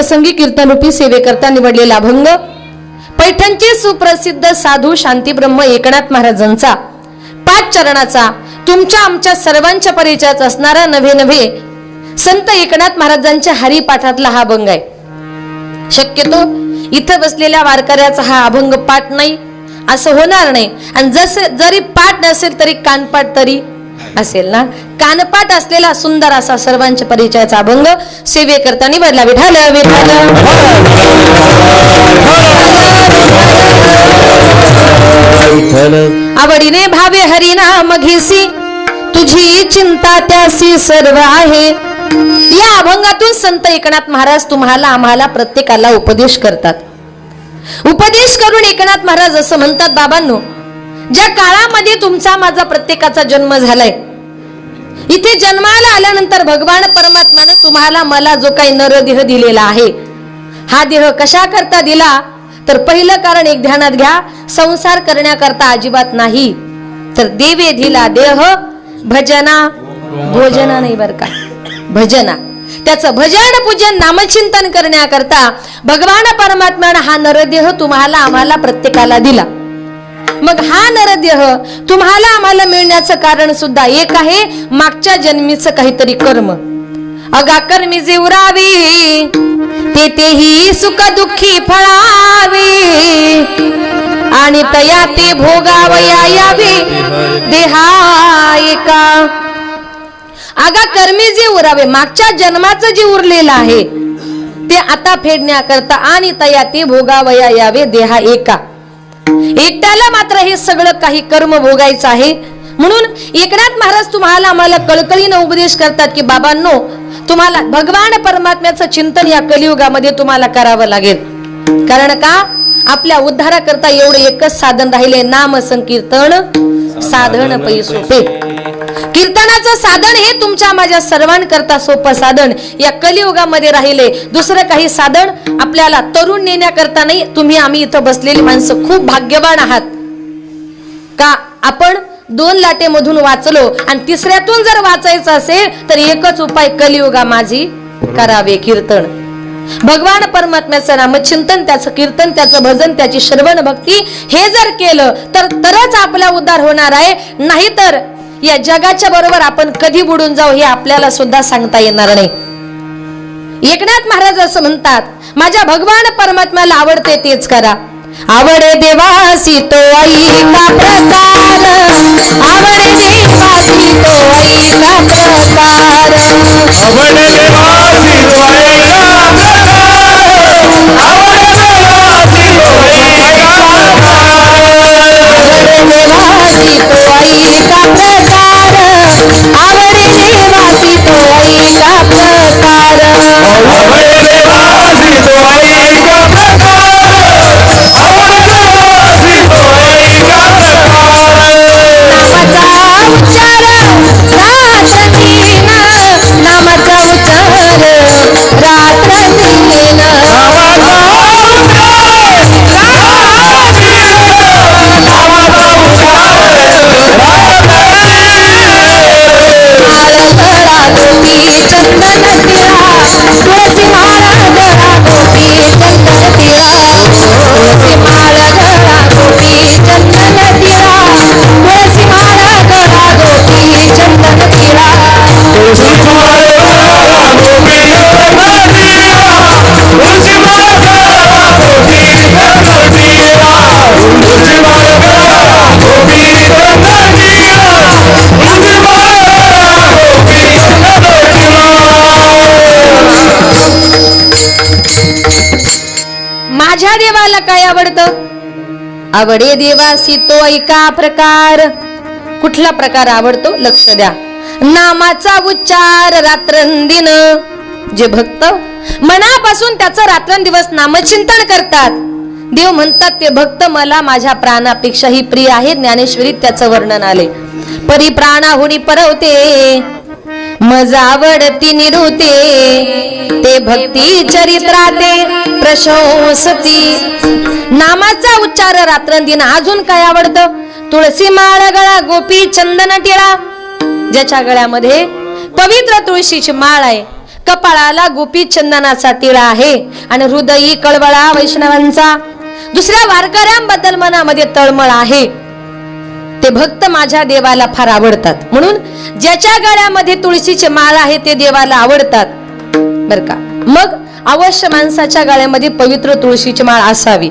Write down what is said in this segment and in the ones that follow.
प्रसंगी कीर्तनरूपी सेवेकरता निवडलेला अभंग पैठणचे सुप्रसिद्ध साधू शांतीब्रह्म एकनाथ महाराजांचा 5 चरणाचा तुमच्या आमच्या सर्वांच्या परिचयाचा असणारा नव्हे संत एकनाथ महाराजांच्या हरिपाठातला हा अभंग आहे. शक्यतो इथं बसलेल्या वारकऱ्याचा हा अभंग पाठ नाही असं होणार नाही. आणि जरी पाठ नसेल तरी कानपाठ तरी असेल ना. कानपाठ असलेला सुंदर असा सर्वांच्या परिचयाचा अभंग सेवेकरता निवडला. विठाल विठाल आवडीने भावे हरिनाम घेसी तुझी चिंता त्यासी सर्व आहे. या अभंगातून संत एकनाथ महाराज तुम्हाला आम्हाला प्रत्येकाला उपदेश करतात. उपदेश करून एकनाथ महाराज असं म्हणतात, बाबांनो, ज्या काळामध्ये तुमचा माझा प्रत्येकाचा जन्म झालाय, इथे जन्माला आल्यानंतर भगवान परमात्म्याने तुम्हाला मला जो काही नरदेह दिलेला आहे, हा देह कशा करता दिला तर पहिलं कारण एक ध्यानात घ्या, संसार करण्याकरता अजिबात नाही, तर देवे दिला देह भजना भोजना नाही बर का, भजना. त्याचं भजन पूजन नामचिंतन करण्याकरता भगवान परमात्म्याने हा नरदेह तुम्हाला आम्हाला प्रत्येकाला दिला. मग हा नरदेह तुम्हाला आम्हाला मिळण्याचं कारण सुद्धा एक आहे, मागच्या जन्मीचं काहीतरी कर्म. अगा कर्मी जीवरावी तेही सुख दुःखी फळावे आणि तया ते भोगावया यावे देहा एका. अगा कर्मी जे उरावे, मागच्या जन्माचं जे उरलेलं आहे ते आता फेडण्याकरता आणि तया ते भोगावया यावे देहा एका. एकट्याला मात्र हे सगळं काही कर्म भोगायचं आहे. म्हणून एकनाथ महाराज तुम्हाला आम्हाला कळकळीने उपदेश करतात की बाबांनो, तुम्हाला भगवान परमात्म्याचं चिंतन या कलियुगामध्ये तुम्हाला करावं लागेल. कारण का, आपल्या उद्धाराकरता एवढं एकच साधन राहिले, नाम संकीर्तन साधन पै सोपे. कीर्तनाचं साधन हे तुमच्या माझ्या सर्वांकरता सोपं साधन या कलियुगामध्ये राहिले. दुसरं काही साधन आपल्याला तरुण नेण्याकरता नाही. तुम्ही आम्ही इथं बसलेली माणसं खूप भाग्यवान आहात का, आपण 2 लाटेमधून वाचलो आणि तिसऱ्यातून जर वाचायचं असेल तर एकच उपाय, कलियुगा माझी करावे कीर्तन. भगवान परमात्म्याचं नामचिंतन, त्याचं कीर्तन, त्याचं भजन, त्याची श्रवण भक्ती हे जर केलं तरच आपला उद्धार होणार आहे. नाहीतर या जगाच्या बरोबर आपण कधी बुडून जाऊ हे आपल्याला सुद्धा सांगता येणार नाही. एकनाथ महाराज असं म्हणतात, माझ्या भगवान परमात्म्याला आवडते तेच करा. आवडे देवासी तो ऐका प्रकार, आवडे देवासी तो ऐका प्रकार, आवडे देवासी तो ऐका प्रकार, आवडे देवासी तो ऐका प्रकार, आवडे देवासी तो ऐका प्रकार, आवडे देवासी तो ऐका प्रकार, आवडे देवासी तो ऐका प्रकार, आवडे देवासी तो ऐका प्रकार. नामाचा उच्चार रात्र दिन, नामाचा उच्चार रात्र दिन, नामाचा उच्चार रात्र दिन. माळ गळा गोपी चंदन तिळा, तुळसी माळ गळा गोपी चंदन तिळा, तुळसी माळ गळा गोपी चंदन तिळा, तुळसी माळ गळा गोपी चंदन तिळा, तुळसी माळ गळा गोपी चंदन तिळा, तुळसी माळ गळा गोपी चंदन तिळा, तुळसी माळ गळा गोपी चंदन तिळा, तुळसी माळ गळा गोपी चंदन तिळा. माझ्या देवाला काय आवडतं? आवडे देवासी तो ऐका प्रकार. कुठला प्रकार आवडतो? लक्ष द्या. नामाचा उच्चार रात्रंदिन. जे भक्त मनापासून त्याचं रात्रंदिवस नामचिंतन करतात, देव म्हणतात ते भक्त मला माझ्या प्राणापेक्षाही प्रिय आहे. ज्ञानेश्वरीत त्याचं वर्णन आले. परी प्राणाहुनी परवते मज आवडती निरुते, ते भक्ती चरित्राते प्रशंसती. नामाचा उच्चार रात्रंदिन. अजून काय आवडतं? तुळसी माळ गळा गोपी चंदन टिळा. ज्याच्या गळ्यामध्ये पवित्र तुळशीची माळ आहे, कपाळाला गोपी चंदनाचा टिळा आहे आणि हृदयी कळवळा वैष्णवांचा. दुसऱ्या वारकऱ्यांबद्दल मनामध्ये तळमळ आहे. ते भक्त माझ्या देवाला फार आवडतात, म्हणून ज्याच्या गळ्यामध्ये तुळशीचे माळ आहे ते देवाला आवडतात बर का. मग अवश्य माणसाच्या गळ्यामध्ये पवित्र तुळशीची माळ असावी.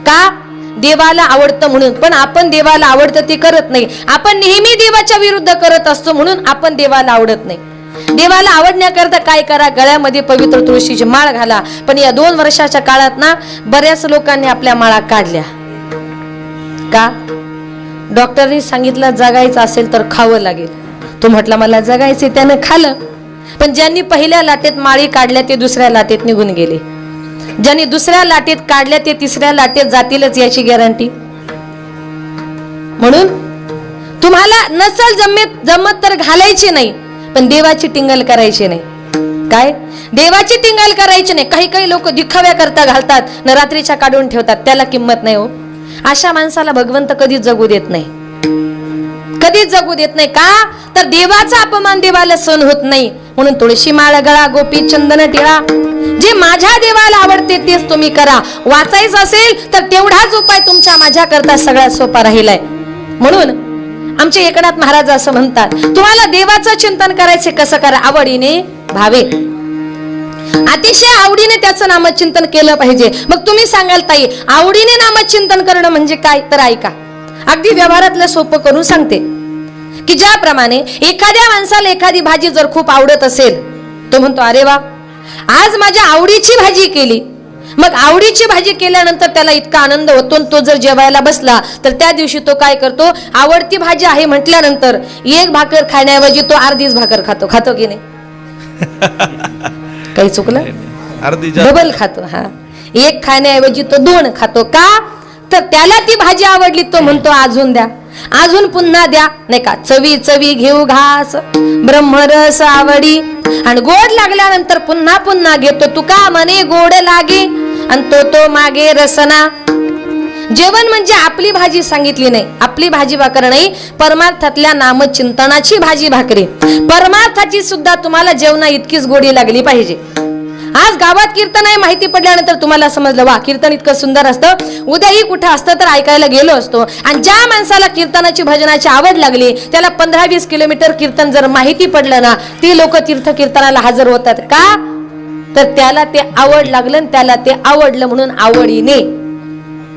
का? देवाला आवडतं म्हणून. पण आपण देवाला आवडतं ते करत नाही. आपण नेहमी देवाच्या विरुद्ध करत असतो, म्हणून आपण देवाला आवडत नाही. देवाला आवडण्याकरता काय करा, गळ्यामध्ये पवित्र तुळशीची माळ घाला. पण या 2 वर्षाच्या काळात ना बऱ्याच लोकांनी आपल्या माळा काढल्या. का? डॉक्टरनी सांगितलं जगायचं असेल तर खावं लागेल. तो म्हटला मला जगायचे, त्यानं खाल्लं. पण ज्यांनी पहिल्या लाटेत माळी काढल्या ते दुसऱ्या लाटेत निघून गेले. ज्यांनी दुसऱ्या लाटेत काढल्या ते तिसऱ्या लाटेत जातीलच याची गॅरंटी. म्हणून तुम्हाला नसल जमत तर घालायची नाही, पण देवाची टिंगल करायची नाही. काय? देवाची टिंगल करायची नाही. काही काही लोक दिखाव्या करता घालतात न रात्रीच्या काढून ठेवतात, त्याला किंमत नाही हो. अशा माणसाला भगवंत कधीच जगू देत नाही, कधीच जगू देत नाही. का? तर देवाचा अपमान देवाला सहन होत नाही. म्हणून तुळशी माळ गळा, गोपी चंदन टिळा. जे माझ्या देवाला आवडते तेच तुम्ही करा. वाचायचं असेल तर तेवढाच उपाय तुमच्या माझ्या करता सगळ्यात सोपा राहिलाय. म्हणून आमचे एकनाथ महाराज असं म्हणतात, तुम्हाला देवाचं चिंतन करायचे कसं करा, आवडीने भावे. अतिशय आवडीने त्याचं नामचिंतन केलं पाहिजे. मग तुम्ही सांगाल ताई आवडीने नामचिंतन करणं म्हणजे काय? तर ऐका, अगदी व्यवहारातलं सोपं करून सांगते की ज्याप्रमाणे एखाद्या माणसाला एखादी भाजी जर खूप आवडत असेल, तो म्हणतो अरे वा आज माझ्या आवडीची भाजी केली. मग आवडीची भाजी केल्यानंतर त्याला इतका आनंद होतो. तो जर जेवायला बसला तर त्या दिवशी तो काय करतो, आवडती भाजी आहे म्हटल्यानंतर 1 भाकर खाण्याऐवजी तो अर्धीच भाकर खातो. खातो की नाही? काही चुकलं? डबल खातो. हा, 1 खाण्याऐवजी तो 2 खातो. का? तर त्याला ती भाजी आवडली, तो म्हणतो अजून द्या, अजून पुन्हा द्या. नाही का? चवी चवी घेऊ घास, ब्रह्मरस आवडी. आणि गोड लागल्यानंतर पुन्हा पुन्हा घेतो. तुका म्हणे गोड लागे आणि तो मागे रसना. जेवण म्हणजे आपली भाजी सांगितली नाही, आपली भाजी भाकर नाही, परमार्थातल्या नामचिंतनाची भाजी भाकरी. परमार्थाची सुद्धा तुम्हाला जेवणा इतकीच गोडी लागली पाहिजे. आज गावात कीर्तन आहे माहिती पडल्यानंतर तुम्हाला समजलं वा कीर्तन इतकं सुंदर असतं, उद्याही कुठं असतं तर ऐकायला गेलो असतो. आणि ज्या माणसाला कीर्तनाची भजनाची आवड लागली त्याला 15-20 किलोमीटर कीर्तन जर माहिती पडलं ना, ती लोक तीर्थ कीर्तनाला हजर होतात. का? तर त्याला ते आवड लागलं, त्याला ते आवडलं म्हणून आवडीने.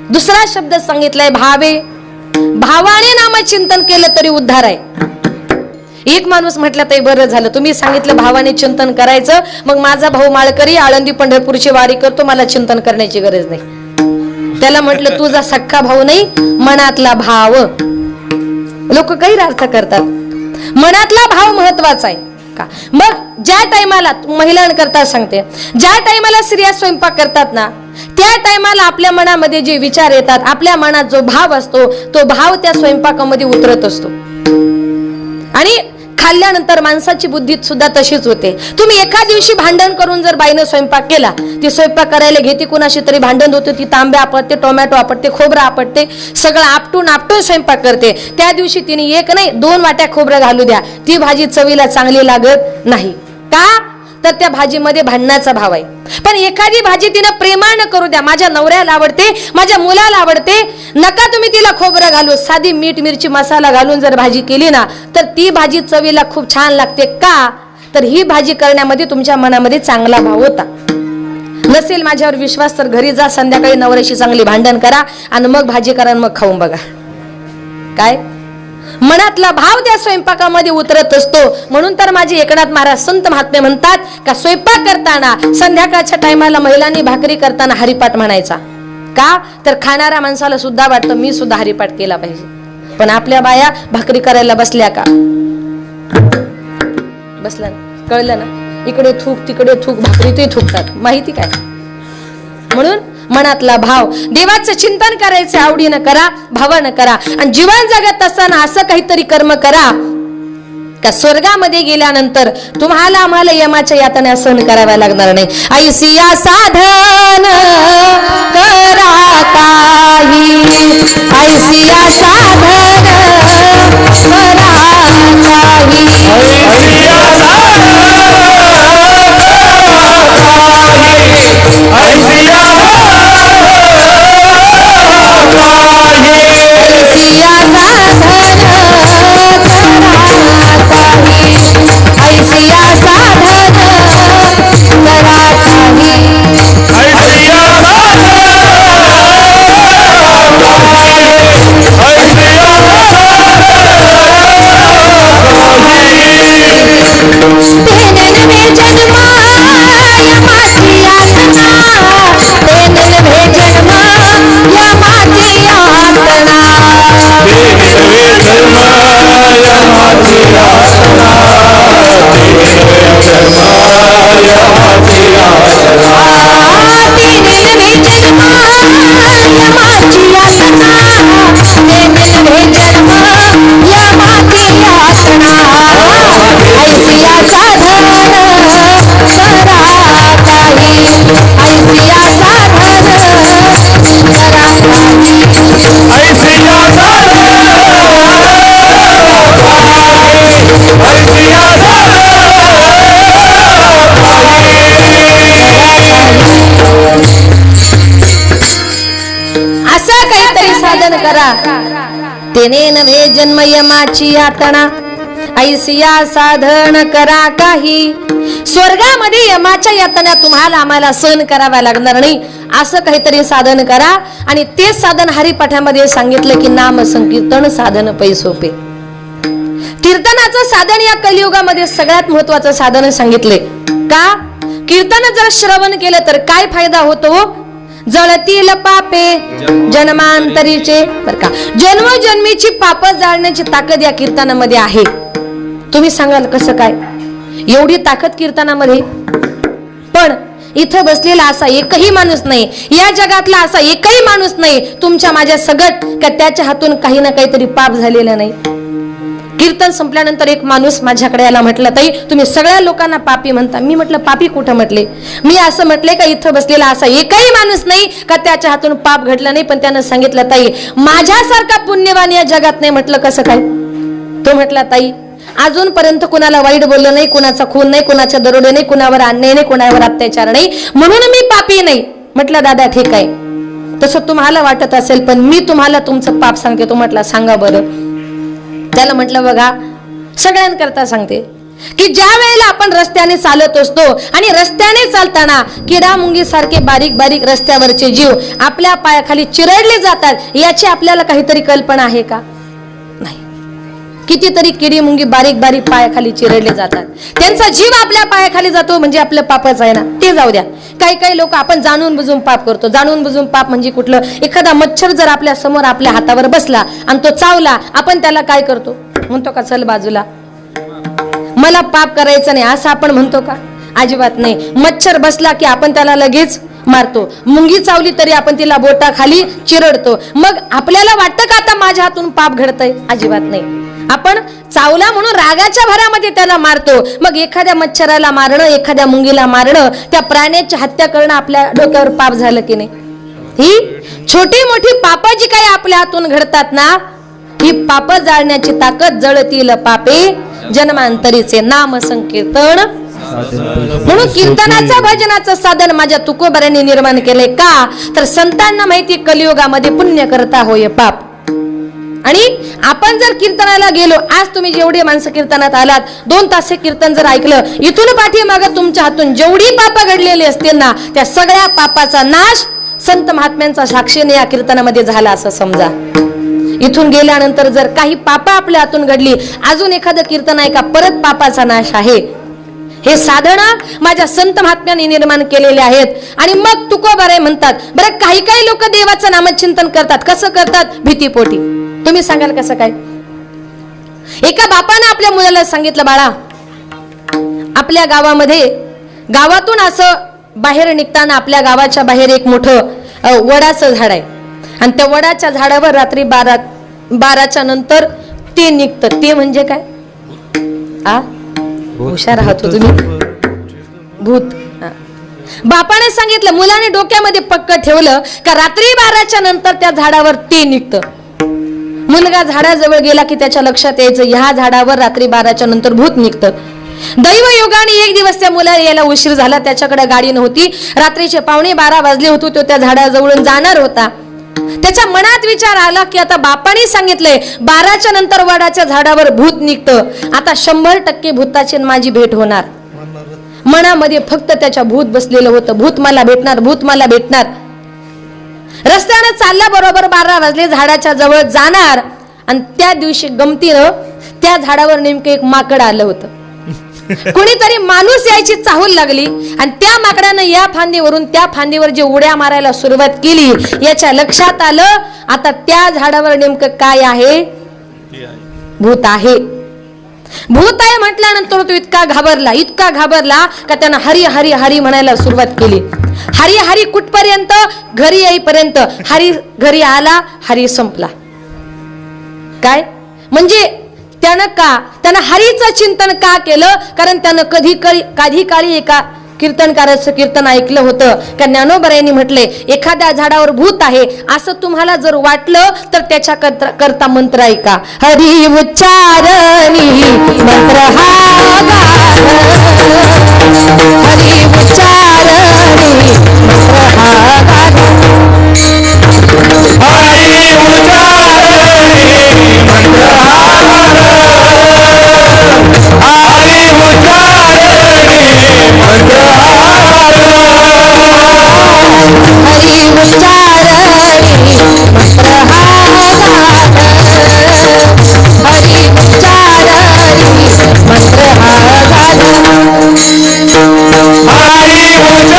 दुसरा शब्द सांगितलाय भावे. भावाने नामचिंतन केलं तरी उद्धार आहे. एक माणूस म्हटलं तरी बरं झालं तुम्ही सांगितलं भावाने चिंतन करायचं, मग माझा भाऊ माळकरी आळंदी पंढरपूरची वारी करतो, मला चिंतन करण्याची गरज नाही. त्याला म्हटलं तुझा सख्खा भाऊ नाही, मनातला भाव. लोक काही अर्थ करतात, मनातला भाव महत्वाचा आहे का. मग ज्या टायमाला महिलांकरता सांगते, ज्या टायमाला स्त्रिया स्वयंपाक करतात ना, त्या टायमाला आपल्या मनामध्ये जे विचार येतात, आपल्या मनात जो भाव असतो तो भाव त्या स्वयंपाकामध्ये उतरत असतो. आणि खाल्ल्यानंतर माणसाची बुद्धी सुद्धा तशीच होते. तुम्ही एका दिवशी भांडण करून जर बाईनं स्वयंपाक केला, ती स्वयंपाक करायला घेते कुणाशी तरी भांडण होते, ती तांबे आपटते, टोमॅटो आपटते, खोबरं आपटते, सगळं आपटून स्वयंपाक करते. त्या दिवशी तिने 1 नाही 2 वाट्या खोबरं घालू द्या, ती भाजी चवीला चांगली लागत नाही. का? तर त्या भाजीमध्ये भांडणाचा भाव आहे. पण एखादी भाजी तिनं प्रेमानं करू द्या, माझ्या नवऱ्याला आवडते, माझ्या मुलाला आवडते, नका तुम्ही तिला खोबरं घालू, साधी मीठ मिरची मसाला घालून जर भाजी केली ना तर ती भाजी चवीला खूप छान लागते. का? तर ही भाजी करण्यामध्ये तुमच्या मनामध्ये चांगला भाव होता. नसेल माझ्यावर विश्वास तर घरी जा, संध्याकाळी नवऱ्याशी चांगली भांडण करा आणि मग भाजी करा, मग खाऊन बघा. काय? मनातला भाव त्या स्वयंपाकामध्ये उतरत असतो. म्हणून तर माझे एकनाथ महाराज संत महात्मे म्हणतात का स्वयंपाक करताना संध्याकाळच्या टायमाला महिलांनी भाकरी करताना हरिपाठ म्हणायचा. का? तर खाणाऱ्या माणसाला सुद्धा वाटतं मी सुद्धा हरिपाठ केला पाहिजे. पण आपल्या बाया भाकरी करायला बसल्या का? बसला ना, कळलं ना, इकडे थूक तिकडे थूक, भाकरी ते थुकतात, माहिती काय. म्हणून मनातला भाव, देवाचं चिंतन करायचं आवडीनं करा, भावानं करा. आणि जीवन जगत असताना असं काहीतरी कर्म करा का स्वर्गामध्ये गेल्यानंतर तुम्हाला आम्हाला यमाच्या यातना सहन कराव्या लागणार नाही. ऐसिया साधन करा काही, ऐसिया साधन करा काही, ऐसिया साधन करा काही ऐसिया असं काहीतरी साधन करा, तेने नव्हे जन्म यमाची यातना. ऐसिया साधन करा काही, स्वर्गामध्ये यमाच्या यातना तुम्हाला आम्हाला सहन कराव्या लागणार नाही. असं काहीतरी साधन करा. आणि तेच साधन हरिपाठामध्ये सांगितलं की नाम संकीर्तन साधन पै सोपे. कीर्तनाचं साधन या कलियुगामध्ये सगळ्यात महत्वाचं साधन सांगितले. का? कीर्तन जर श्रवण केलं तर काय फायदा होतो? जळतील पापे जन्मांतरीचे. बर का, जन्मजन्मीची पाप जाळण्याची ताकद या कीर्तनामध्ये आहे. तुम्ही सांगाल कसं काय एवढी ताकद कीर्तनामध्ये? पण इथं बसलेला असा एकही माणूस नाही, या जगातला असा एकही माणूस नाही तुमच्या माझ्या सगट का त्याच्या हातून काही ना काहीतरी पाप झालेलं नाही. कीर्तन संपल्यानंतर एक माणूस माझ्याकडे आला, म्हटलं ताई तुम्ही सगळ्या लोकांना पापी म्हणता. मी म्हटलं पापी कुठं म्हटले? मी असं म्हटले का इथं बसलेला असा एकही माणूस नाही का त्याच्या हातून पाप घडलं नाही. पण त्यानं सांगितलं ताई माझ्यासारखा पुण्यवान या जगात नाही. म्हटलं कसं काय? तो म्हटला ताई अजूनपर्यंत कुणाला वाईट बोललं नाही, कुणाचा खून नाही, कुणाच्या दरोडे नाही, कुणावर अन्याय नाही, कुणावर अत्याचार नाही, म्हणून मी पापी नाही. म्हटलं दादा ठीक आहे, तसं तुम्हाला वाटत असेल पण मी तुम्हाला तुमचं पाप सांगते. तो म्हटला सांगा बरं. त्याला म्हटलं बघा सगळ्यांकरता सांगते की ज्या वेळेला आपण रस्त्याने चालत असतो आणि रस्त्याने चालताना किडा मुंगी सारखे बारीक बारीक रस्त्यावरचे जीव आपल्या पायाखाली चिरडले जातात, याची आपल्याला काहीतरी कल्पना आहे का? नाही. कितीतरी किडी मुंगी बारीक बारीक पायाखाली चिरडले जातात, त्यांचा जीव आपल्या पायाखाली जातो म्हणजे आपलं पापच आहे ना. ते जाऊ द्या, काही काही लोक आपण जाणून बुजून पाप करतो. जाणून बुजून पाप म्हणजे कुठलं? एखादा मच्छर जर आपल्या समोर आपल्या हातावर बसला आणि तो चावला, आपण त्याला काय करतो? म्हणतो का चल बाजूला, मला पाप करायचं नाही, असं आपण म्हणतो का? अजिबात नाही. मच्छर बसला की आपण त्याला लगेच मारतो. मुंगी चावली तरी आपण तिला बोटाखाली चिरडतो. मग आपल्याला वाटतं का आता माझ्या हातून पाप घडतंय? अजिबात नाही. आपण चावला म्हणून रागाच्या भरामध्ये त्याला मारतो. मग एखाद्या मच्छराला मारणं, एखाद्या मुंगीला मारणं, त्या प्राण्याची हत्या करणं आपल्या डोक्यावर पाप झालं की नाही? ही छोटी मोठी पाप जी काही आपल्या हातून घडतात ना, ही पाप जाळण्याची ताकद. जळतील पापे जन्मांतरीचे नाम संकीर्तन. म्हणून कीर्तनाचं भजनाचं साधन माझ्या तुकोबाऱ्यांनी निर्माण केलंय. का? तर संतांना माहिती कलियुगामध्ये पुण्य करता होय पाप. आणि आपण जर कीर्तनाला गेलो, आज तुम्ही जेवढे माणसं कीर्तनात आलात, 2 तास कीर्तन जर ऐकलं, इथून पाठीमागं तुमच्या हातून जेवढी पाप घडलेली असतील ना, त्या सगळ्या पापाचा नाश संत महात्म्यांचा साक्षीने या कीर्तनामध्ये झाला असं समजा. इथून गेल्यानंतर जर काही पाप आपल्या हातून घडली, अजून एखादं कीर्तन ऐका, परत पापाचा नाश आहे. हे साधन माझ्या संत महात्म्यांनी निर्माण केलेले आहेत. आणि मग तुकोबारे म्हणतात, बरं काही काही लोक देवाचं नामचिंतन करतात. कसं करतात? भीतीपोटी. तुम्ही सांगाल कसं काय? एका बापानं आपल्या मुलाला सांगितलं, बाळा आपल्या गावामध्ये, गावातून असं बाहेर निघताना आपल्या गावाच्या बाहेर एक मोठं वडाचं झाड आहे आणि त्या वडाच्या झाडावर रात्री 12च्या नंतर ते निघतं. ते म्हणजे काय? हुशार आहात तुम्ही. भूत. बापाने सांगितलं, मुलाने डोक्यामध्ये पक्क ठेवलं का रात्री 12च्या नंतर त्या झाडावर ते निघतं. मुलगा झाडाजवळ गेला की त्याच्या लक्षात यायचं ह्या झाडावर रात्री 12च्या नंतर भूत निघतं. दैवयोगाने एक दिवस त्या मुलाला यायला उशीर झाला, त्याच्याकडे गाडी नव्हती. रात्रीचे 12:15 वाजले होते, तो त्या झाडाजवळून जाणार होता. त्याच्या मनात विचार आला की आता बापाने सांगितलंय 12च्या नंतर वडाच्या झाडावर भूत निघतं, आता 100% भूताची माझी भेट होणार. मनामध्ये फक्त त्याच्या भूत बसलेलं होतं, भूत मला भेटणार, भूत मला भेटणार. रस्त्याने चालल्या बरोबर 12 वाजले, झाडाच्या जवळ जाणार आणि त्या दिवशी गमतीनं त्या झाडावर नेमकं एक माकड आलं होतं. कोणीतरी माणूस यायची चाहूल लागली आणि त्या माकडानं या फांदीवरून त्या फांदीवर जे उड्या मारायला सुरुवात केली, याच्या लक्षात आलं आता त्या झाडावर नेमकं काय आहे? भूत आहे. भूत आहे म्हटल्यानंतर तो इतका घाबरला का त्यानं हरी हरी हरी म्हणायला सुरुवात केली. हरी हरी कुठपर्यंत? घरी येईपर्यंत. हरी घरी आला, हरी संपला. काय म्हणजे त्यानं हरीचं चिंतन का केलं? कारण त्यानं कधी काळी एका कीर्तनकाराचं कीर्तन ऐकलं होतं का ज्ञानोबरायांनी म्हटले, एखाद्या झाडावर भूत आहे असं तुम्हाला जर वाटलं तर त्याच्या करता मंत्र ऐका. हरी उच्चारणी मंत्र हा गाढ, हरी उच्चारणी मंत्र हा गाढ, हरी उच्चारणी मंत्र हा गाढ, हरी उच्चारणी मंत्र हा गाढ, हरी उच्चारणी मंत्र हा गाढ, हरी उच्चारणी मंत्र हा गाढ, हरी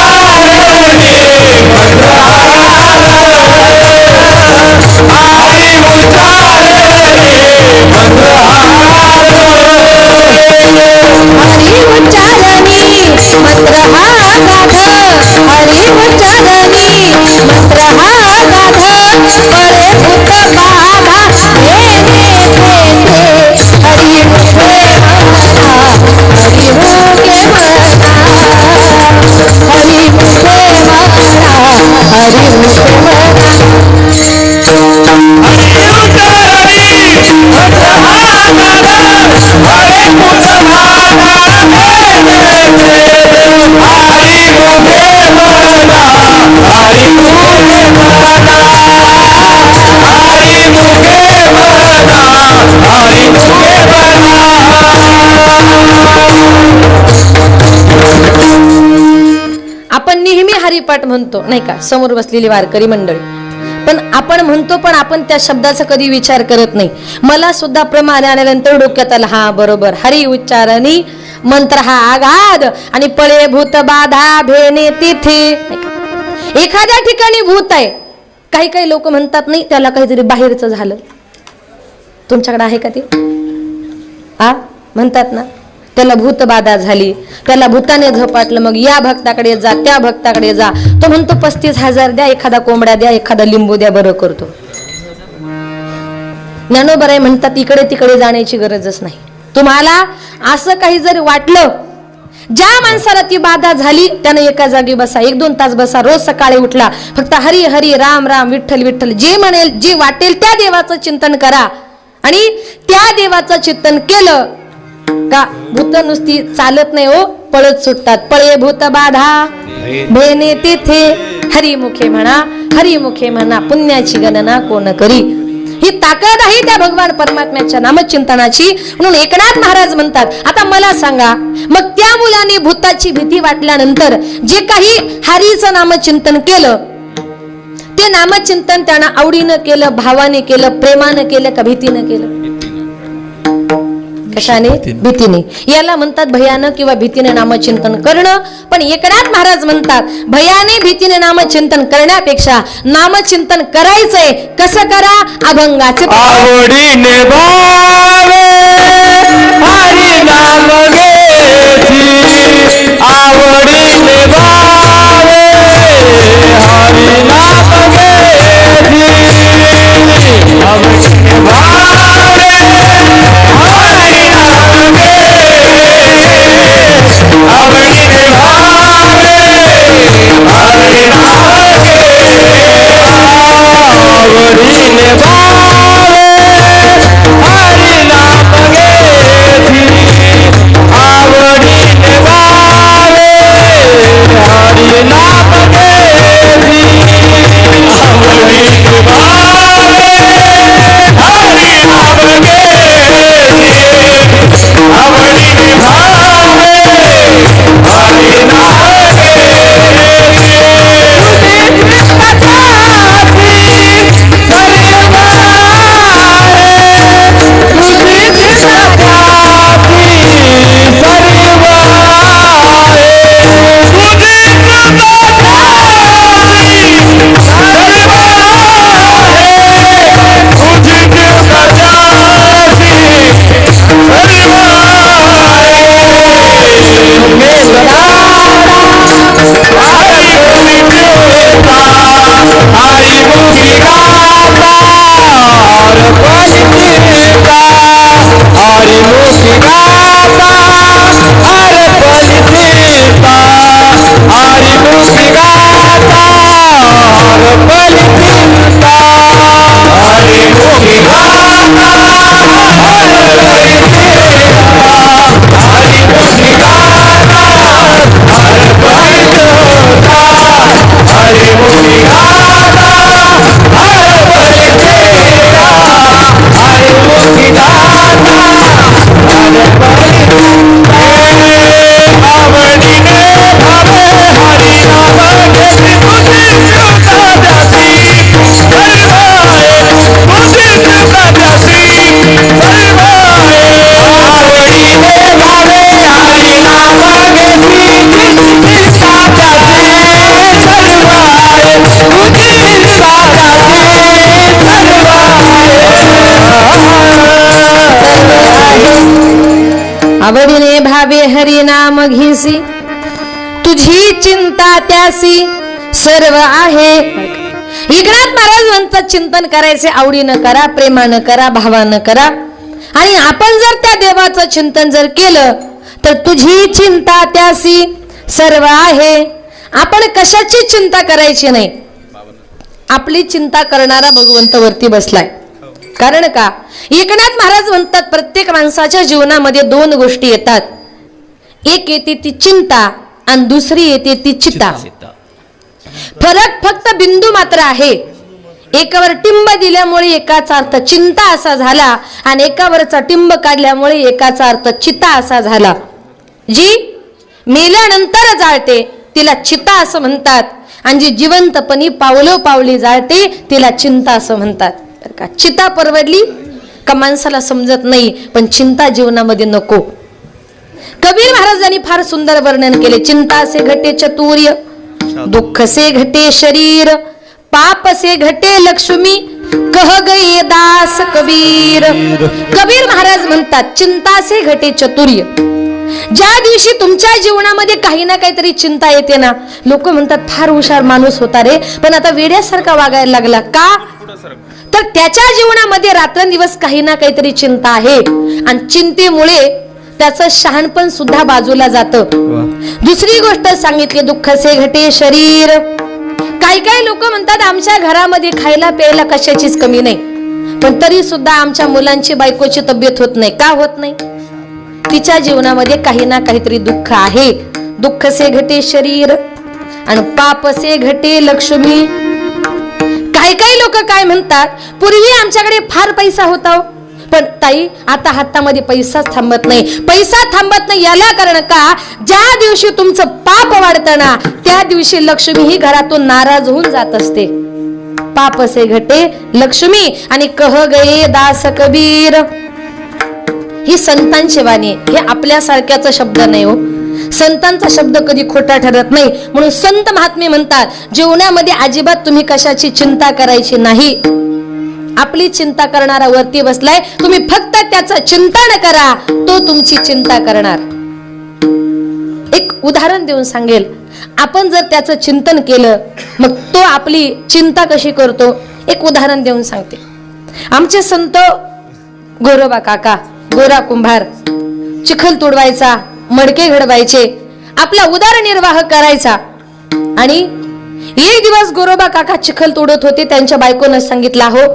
उच्चारणी मंत्र हा गाढ, हरी उच्चारणी मंत्र हा गाढ, हरी उच्चारणी मंत्र हा गाढ, हरी उच्चारणी मंत्र हा गाढ, पळे भूत बाधा भेने तेथे, हरी मुखे म्हणा, हरी मुखे म्हणा, हरी मुखे म्हणा, हरी मुखे म्हणा, हरी उच्चारणी मंत्र हा गाढ, हरी भूत बाधा भेने तेथे, हरी मुखे म्हणा, हरी मुखे म्हणा, हरी मुखे म्हणा, हरी मुखे म्हणा. आपण नेहमी हरिपाठ म्हणतो नाही का, समोर बसलेली वारकरी मंडळी, पण आपण म्हणतो पण आपण त्या शब्दाचा कधी विचार करत नाही. मला सुद्धा प्रमाणे आल्यानंतर डोक्यात आलं, हा बरोबर, हरी उच्चारणी मंत्र हा आगाध आणि पळे भूत बाधा भेने तिथे. एखाद्या ठिकाणी भूत आहे, काही काही लोक म्हणतात नाही त्याला काहीतरी बाहेरचं झालं. तुमच्याकडे आहे का ते? म्हणतात ना त्याला भूत बाधा झाली, त्याला भूताने झपाटलं, मग या भक्ताकडे जा त्या भक्ताकडे जा, तो म्हणतो 35,000 द्या, एखादा कोंबड्या द्या, एखादा लिंबू द्या, बरं करतो. ज्ञानोबराय म्हणतात इकडे तिकडे जाण्याची गरजच नाही. तुम्हाला असं काही जर वाटलं, ज्या माणसाला ती बाधा झाली त्यानं एका जागी बसा, 1-2 तास बसा, रोज सकाळी उठला, फक्त हरी हरी राम राम विठ्ठल विठ्ठल, जे म्हणेल जे वाटेल त्या देवाचं चिंतन करा. आणि त्या देवाचं चिंतन केलं का भूत नुसती चालत नाही हो, पळत सुटतात. पळे भूत बाधा भेने तेथे, हरिमुखे म्हणा, हरिमुखे म्हणा, पुण्याची गणना कोण करी. ही ताकद आहे त्या भगवान परमात्म्याच्या नामचिंतनाची. म्हणून एकनाथ महाराज म्हणतात, आता मला सांगा, मग त्या मुलाने भूताची भीती वाटल्यानंतर जे काही हरीचं नामचिंतन केलं, ते नामचिंतन त्यानं आवडीनं केलं, भावाने केलं, प्रेमानं केलं का भीतीनं केलं? कशाने? भीतीने. याला म्हणतात भयानं किंवा भीतीने नामचिंतन करणं. पण एकनाथ महाराज म्हणतात, भयाने भीतीने नामचिंतन करण्यापेक्षा नामचिंतन करायचंय. कसं करा? अभंगाचे आवडीने भावे हरी नाम घेती, आवडीने भावे हरी नाम घेती, आवडीने भावे हरी नाम घेती, आवडीने भावे हरी नाम घेती, आवडीने भावे हरी नाम घेती, आवडीने भावे हरी नाम घेती, आवडीने भावे हरी नाम घेती, आवडीने भावे हरी नाम घेती. हरी मुखी गाता हर पल सीता, हरिनाम घेसी तुझी चिंता त्यासी सर्व आहे. एकनाथ महाराज म्हणतात चिंतन करायचे आवडीनं करा, प्रेमानं करा, भावानं करा. आणि आपण जर त्या देवाचं चिंतन जर केलं तर तुझी चिंता त्यासी सर्व आहे. आपण कशाची चिंता करायची नाही, आपली चिंता करणारा भगवंत वरती बसलाय. कारण का एकनाथ महाराज म्हणतात प्रत्येक माणसाच्या जीवनामध्ये दोन गोष्टी येतात. एक येते ती चिंता आणि दुसरी येते ती चिता. फरक फक्त बिंदू मात्र आहे. एकावर टिंब दिल्यामुळे एकाचा अर्थ चिंता असा झाला आणि एकावरचा टिंब काढल्यामुळे एकाचा अर्थ चिता असा झाला. जी मेल्यानंतर जाळते तिला चिता असं म्हणतात आणि जी जिवंतपणी पावलोपावली जाळते तिला चिंता असं म्हणतात. का चिता परवडली का माणसाला समजत नाही, पण चिंता जीवनामध्ये नको. कबीर महाराजांनी फार सुंदर वर्णन केले. चिंता से घटे चतुर्य, दुःख से घटे शरीर, पाप से घटे लक्ष्मी, कह गए दास कबीर. कबीर महाराज म्हणतात चिंता से घटे चतुर्य. ज्या दिवशी तुमच्या जीवनामध्ये काही ना काहीतरी चिंता येते ना, लोक म्हणतात फार हुशार माणूस होता रे, पण आता वेड्यासारखा वागायला लागला. का तर त्याच्या जीवनामध्ये रात्रंदिवस काही ना काहीतरी चिंता आहे आणि चिंतेमुळे त्याचं शहाणपण सुद्धा बाजूला जातं. दुसरी गोष्ट सांगितली दुःख से घटे शरीर. काही काही लोक म्हणतात आमच्या घरामध्ये खायला प्यायला कशाचीच कमी नाही, पण तरी सुद्धा आमच्या मुलांची बायकोची तब्येत होत नाही. का होत नाही? तिच्या जीवनामध्ये काही ना काहीतरी दुःख आहे. दुःख से घटे शरीर आणि पाप से घटे लक्ष्मी. काही काही लोक काय म्हणतात पूर्वी आमच्याकडे फार पैसा होता, पण ताई आता हातामध्ये पैसाच थांबत नाही. पैसा थांबत नाही याला कारण का ज्या दिवशी तुमचं पाप वाढतं ना त्या दिवशी लक्ष्मी ही घरातून नाराज होऊन जात असते. पाप से घटे लक्ष्मी आणि कह गए दास कबीर. ही संतांची वाणी, हे आपल्यासारख्याचा शब्द नाही हो. संतांचा शब्द कधी खोटा ठरत नाही. म्हणून संत महात्मे म्हणतात जीवनामध्ये अजिबात तुम्ही कशाची चिंता करायची नाही. आपली चिंता करणारा वरती बसलाय, तुम्ही फक्त त्याचं चिंतन करा, तो तुमची चिंता करणार. एक उदाहरण देऊन सांगेल. आपण जर त्याचं चिंतन केलं मग तो आपली चिंता कशी करतो एक उदाहरण देऊन सांगते. आमचे संत गोरोबा काका, गोरा कुंभार, चिखल तोडवायचा, मडके घडवायचे, आपला उदरनिर्वाह करायचा. आणि एक दिवस गोरोबा काका चिखल तोडत होते. त्यांच्या बायकोनं सांगितलं हो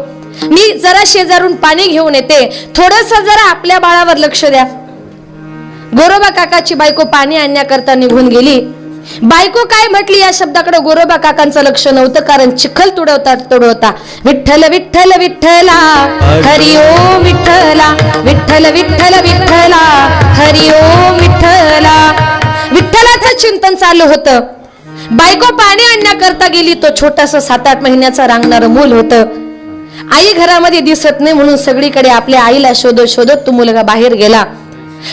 मी जरा शेजारून पाणी घेऊन येते, थोडस जरा आपल्या बाळावर लक्ष द्या. गोरोबा काकाची बायको पाणी आणण्याकरता निघून गेली. बायको काय म्हटली या शब्दाकडे गोरोबा काकांचं लक्ष नव्हतं, कारण चिखल तोडवता विठ्ठल विठ्ठल विठ्ठला हरि ओम विठ्ठला, विठ्ठल विठ्ठल विठ्ठला हरि ओम विठ्ठला. विठ्ठलाचं चिंतन चालू होतं. बायको पाणी आणण्याकरता गेली. तो छोटासा 7-8 महिन्याचा रांगणारं मूल होतं. आई घरामध्ये दिसत नाही म्हणून सगळीकडे आपल्या आईला शोधत शोधत तो मुलगा बाहेर गेला.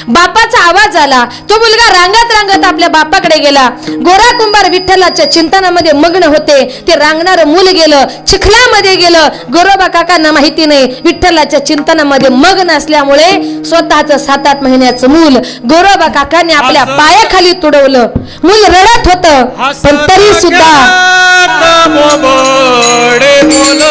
बापाचा आवाज आला. तो मुलगा रांगत रांगत आपल्या बापाकडे गेला. गोरा कुंभार विठ्ठलाच्या चिंतनामध्ये मग्न होते. ते रांगणारं मूल गेलं, चिखलामध्ये गेलं. गोरोबा काकांना माहिती नाही. विठ्ठलाच्या चिंतनामध्ये मग्न असल्यामुळे स्वतःचं 7-8 महिन्याचं मूल गोरोबा काकांनी आपल्या पायाखाली तुडवलं. मूल रडत होतं, पण तरी सुद्धा बोला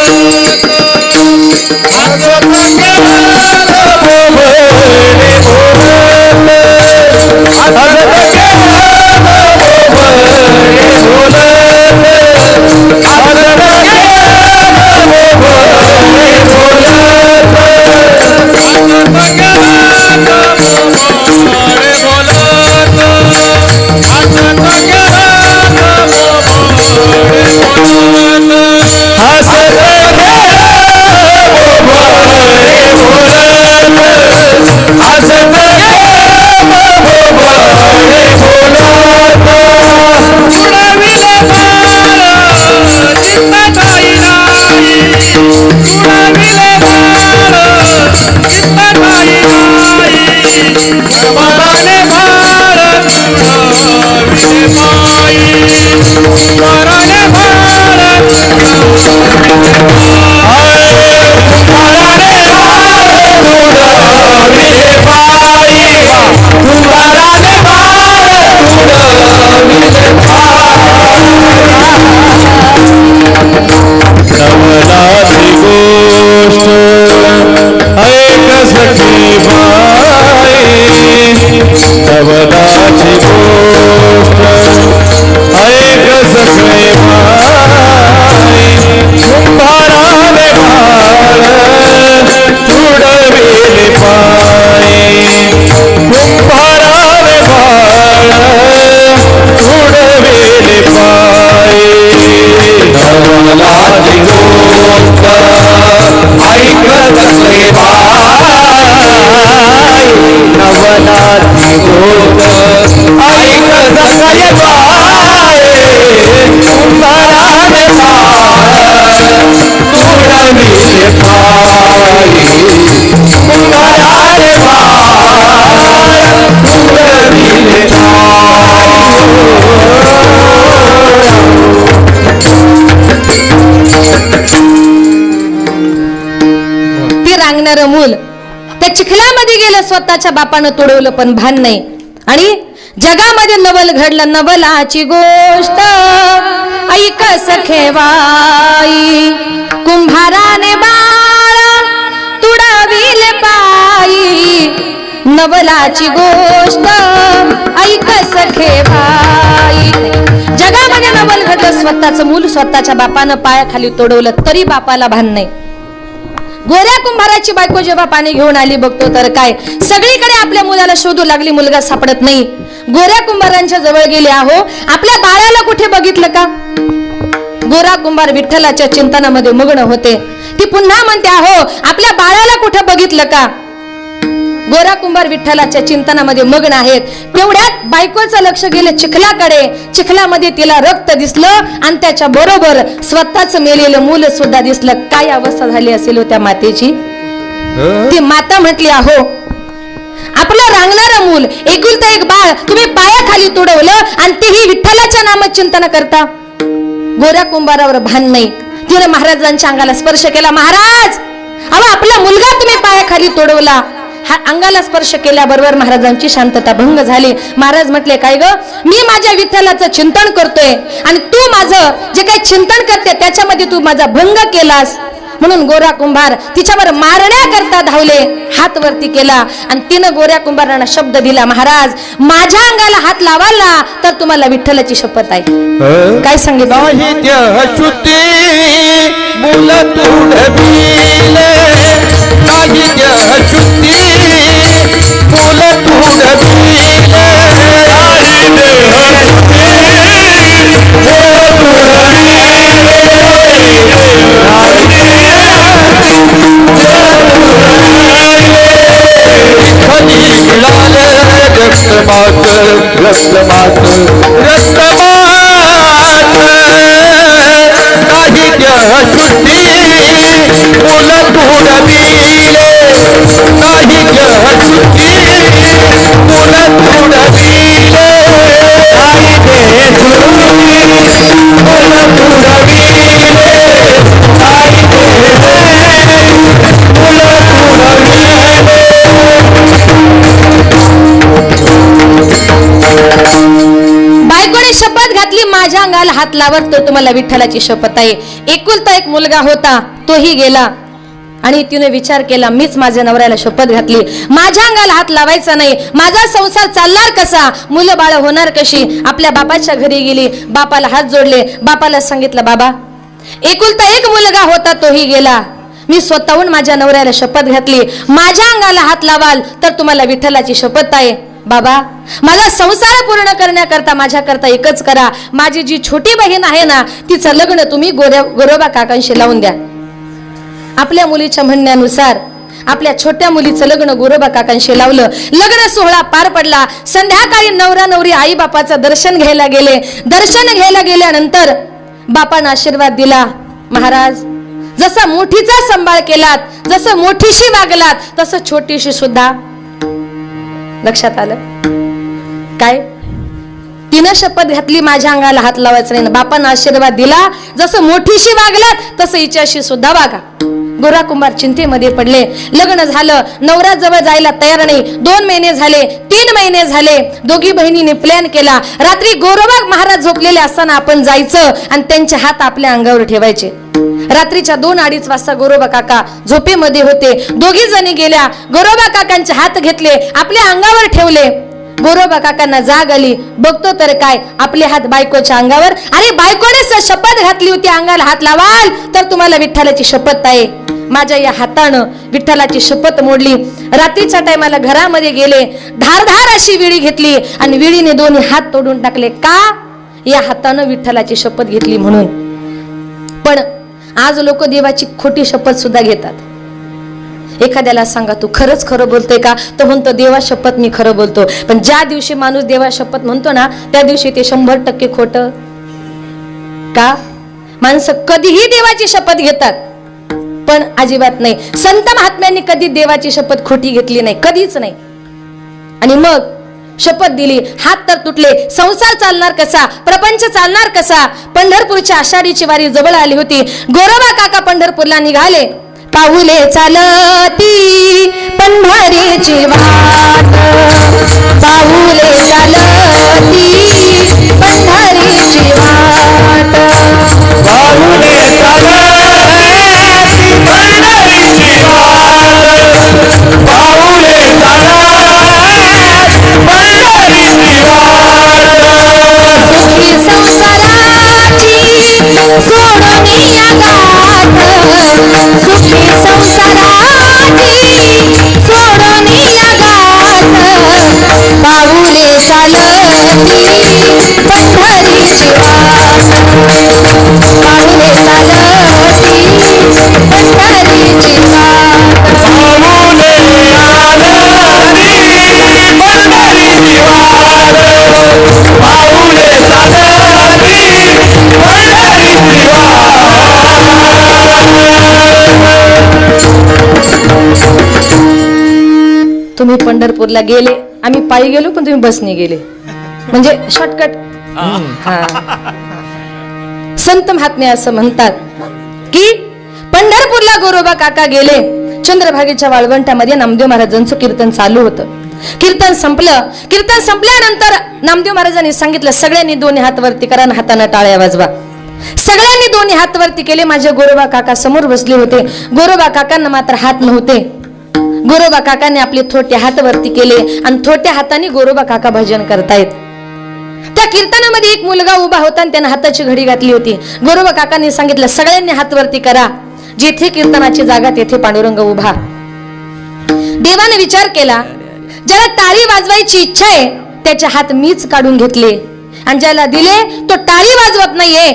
लागणार मूल त्या चिखलामध्ये गेलं, स्वतःच्या बापानं तोडवलं पण भान नाही. आणि जगामध्ये नवल घडलं, नवलाची गोष्ट ऐक सखे बाई, कुंभाराने बाळ तुडविल पायी, नवलाची गोष्ट ऐक सखे बाई. जगामध्ये नवल घडलं, स्वतःचं मूल स्वतःच्या बापानं पायाखाली तोडवलं तरी बापाला भान नाही. गोऱ्या कुंभाराची बायको जेव्हा पाणी घेऊन आली, बघतो तर काय सगळीकडे आपल्या मुलाला शोधू लागली, मुलगा सापडत नाही. गोऱ्या कुंभारांच्या जवळ गेले, आहो आपल्या बाळाला कुठे बघितलं का? गोरा कुंभार विठ्ठलाच्या चिंतनामध्ये मग्न होते. ती पुन्हा म्हणते, आहो आपल्या बाळाला कुठे बघितलं का? गोरा कुंभार विठ्ठलाच्या चिंतनामध्ये मग्न आहेत. तेवढ्यात बायकोचं लक्ष गेलं चिखलाकडे. चिखलामध्ये तिला रक्त दिसलं आणि त्याच्या बरोबर स्वतःच मेलेलं मूल सुद्धा दिसलं. काय अवस्था झाली असेल त्या मातेची? ती माता म्हटली, आहो आपलं रांगणारं मूल, एकुलतं एक बाळ तुम्ही पायाखाली तुडवलं आणि तेही विठ्ठलाच्या नामात चिंतन करता. गोऱ्या कुंभारावर भान नाही. तिने महाराजांच्या अंगाला स्पर्श केला. महाराज, अहो आपला मुलगा तुम्ही पायाखाली तोडवला. हा अंगाला स्पर्श केल्याबरोबर महाराजांची शांतता भंग झाली. महाराज म्हटले, काय ग, मी माझ्या विठ्ठलाचं चिंतन करतोय आणि तू माझं जे काही चिंतन करते त्याच्यामध्ये तू माझा भंग केलास. म्हणून गोरा कुंभार तिच्यावर मारण्याकरता धावले, हात वरती केला आणि तिनं गोऱ्या कुंभारांना शब्द दिला, महाराज माझ्या अंगाला हात लावाला तर तुम्हाला विठ्ठलाची शपथ आहे. काय सांगितलं? बायकोने शपथ घातली, माझ्या अंगाला हात लावत तर तुम्हाला विठ्ठलाची शपथ आहे. एकुलता एक मुलगा होता, तोही गेला आणि तिने विचार केला, मीच माझ्या नवऱ्याला शपथ घातली, माझ्या अंगाला हात लावायचा नाही, माझा संसार चालणार कसा, मुलं बाळ होणार कशी. आपल्या बापाच्या घरी गेली, बापाला हात जोडले, बापाला सांगितलं, बाबा एकुलता एक मुलगा होता, तोही गेला, मी स्वतःहून माझ्या नवऱ्याला शपथ घातली, माझ्या अंगाला हात लावाल तर तुम्हाला विठ्ठलाची शपथ आहे. बाबा माझा संसार पूर्ण करण्याकरता माझ्याकरता एकच करा, माझी जी छोटी बहीण आहे ना तिचं लग्न तुम्ही गोरोबा काकांशी लावून द्या. आपल्या मुलीच्या म्हणण्यानुसार आपल्या छोट्या मुलीचं लग्न गोरोबा काकांशी लावलं. लग्न सोहळा पार पडला. संध्याकाळी नवरा नवरी आई बापाचं दर्शन घ्यायला गेले. दर्शन घ्यायला गेल्यानंतर बापानं आशीर्वाद दिला, महाराज जसं मोठीचा सांभाळ केलात, जसं मोठीशी वागलात तसं छोटीशी सुद्धा. लक्षात आलं काय? तिनं शपथ घातली, माझ्या अंगाला हात लावायचा नाही. बापानं आशीर्वाद दिला, जसं मोठीशी वागलात तसं हिच्याशी सुद्धा वागा. गोरा कुंभार चिंतेमध्ये पडले. लग्न झालं, नवरा जवळ जायला तयार नाही. 2 महिने झाले, 3 महिने झाले. दोघी बहिणीने प्लॅन केला, रात्री गोरोबा महाराज झोपलेले असताना आपण जायचं आणि त्यांचे हात आपल्या अंगावर ठेवायचे. रात्रीच्या 2-2:30 वाजता गोरोबा काका झोपेमध्ये होते. दोघी जणी गेल्या, गोरोबा काकांचे हात घेतले, आपल्या अंगावर ठेवले. गोरोबा काकांना जाग आली, बघतो तर काय आपले हात बायकोच्या अंगावर. अरे बायकोने शपथ घातली होती, अंगाला हात लावाल तर तुम्हाला विठ्ठलाची शपथ आहे. माझ्या या हातानं विठ्ठलाची शपथ मोडली. रात्रीच्या टायमाला घरामध्ये गेले, धारधार अशी विळी घेतली आणि विळीने दोन्ही हात तोडून टाकले. का? या हातानं विठ्ठलाची शपथ घेतली म्हणून. पण आज लोक देवाची खोटी शपथ सुद्धा घेतात. एखाद्याला सांगा तू खरंच खरं बोलतोय का, तो म्हणतो देवा शपथ मी खरं बोलतो. पण ज्या दिवशी माणूस देवा शपथ म्हणतो ना त्या दिवशी ते 100% खोटं. का? माणसं कधीही देवाची शपथ घेतात पण अजिबात नाही. संत महात्म्यांनी कधी देवाची शपथ खोटी घेतली नाही, कधीच नाही. आणि मग शपथ दिली, हात तर तुटले, संसार चालणार कसा, प्रपंच चालणार कसा. पंढरपूरच्या आषाढीची वारी जवळ आली होती. गोरोबा काका पंढरपूरला निघाले. पाऊले चालती पंढरीची वाट, पाऊले चालती पंढरीची वाट, पाऊले चालती पंढरीची वाट, पाऊले चालती पंढरीची वाट, सुखी संसाराची सोडून या गाठ, सुखी संसाराची सोडून या गाठ, पाऊले चालती पंढरीची वाट, पाऊले चालती पंढरीची वाट, पाऊले चालती पंढरीची वाट, पाऊले चालती पंढरीची वाट. तुम्ही पंढरपूरला गेले, आम्ही पायी गेलो पण तुम्ही बसने गेले, म्हणजे शॉर्टकट. संत महात्मे असं म्हणतात की पंढरपूरला गोरोबा काका गेले. चंद्रभागेच्या वाळवंटामध्ये नामदेव महाराजांचं कीर्तन चालू होतं. कीर्तन संपलं. कीर्तन संपल्यानंतर नामदेव महाराजांनी सांगितलं, सगळ्यांनी दोन्ही हात वरती करा आणि हाताने टाळ्या वाजवा. सगळ्यांनी दोन्ही हात वरती केले. माझे गोरोबा काका समोर बसले होते. गोरोबा काकांना मात्र हात नव्हते. गोरोबा काकांनी आपले थोटे हात वरती केले आणि थोट्या हाताने गोरोबा काका भजन करतायत. त्या कीर्तनामध्ये एक मुलगा उभा होता आणि त्याने हाताची घडी घातली होती. गोरोबा काकांनी सांगितलं, सगळ्यांनी हात वरती करा, जेथे कीर्तनाची जागा तेथे पांडुरंग उभा. देवाने विचार केला, ज्याला टाळी वाजवायची इच्छा आहे त्याचे हात मीच काढून घेतले आणि ज्याला दिले तो टाळी वाजवत नाहीये.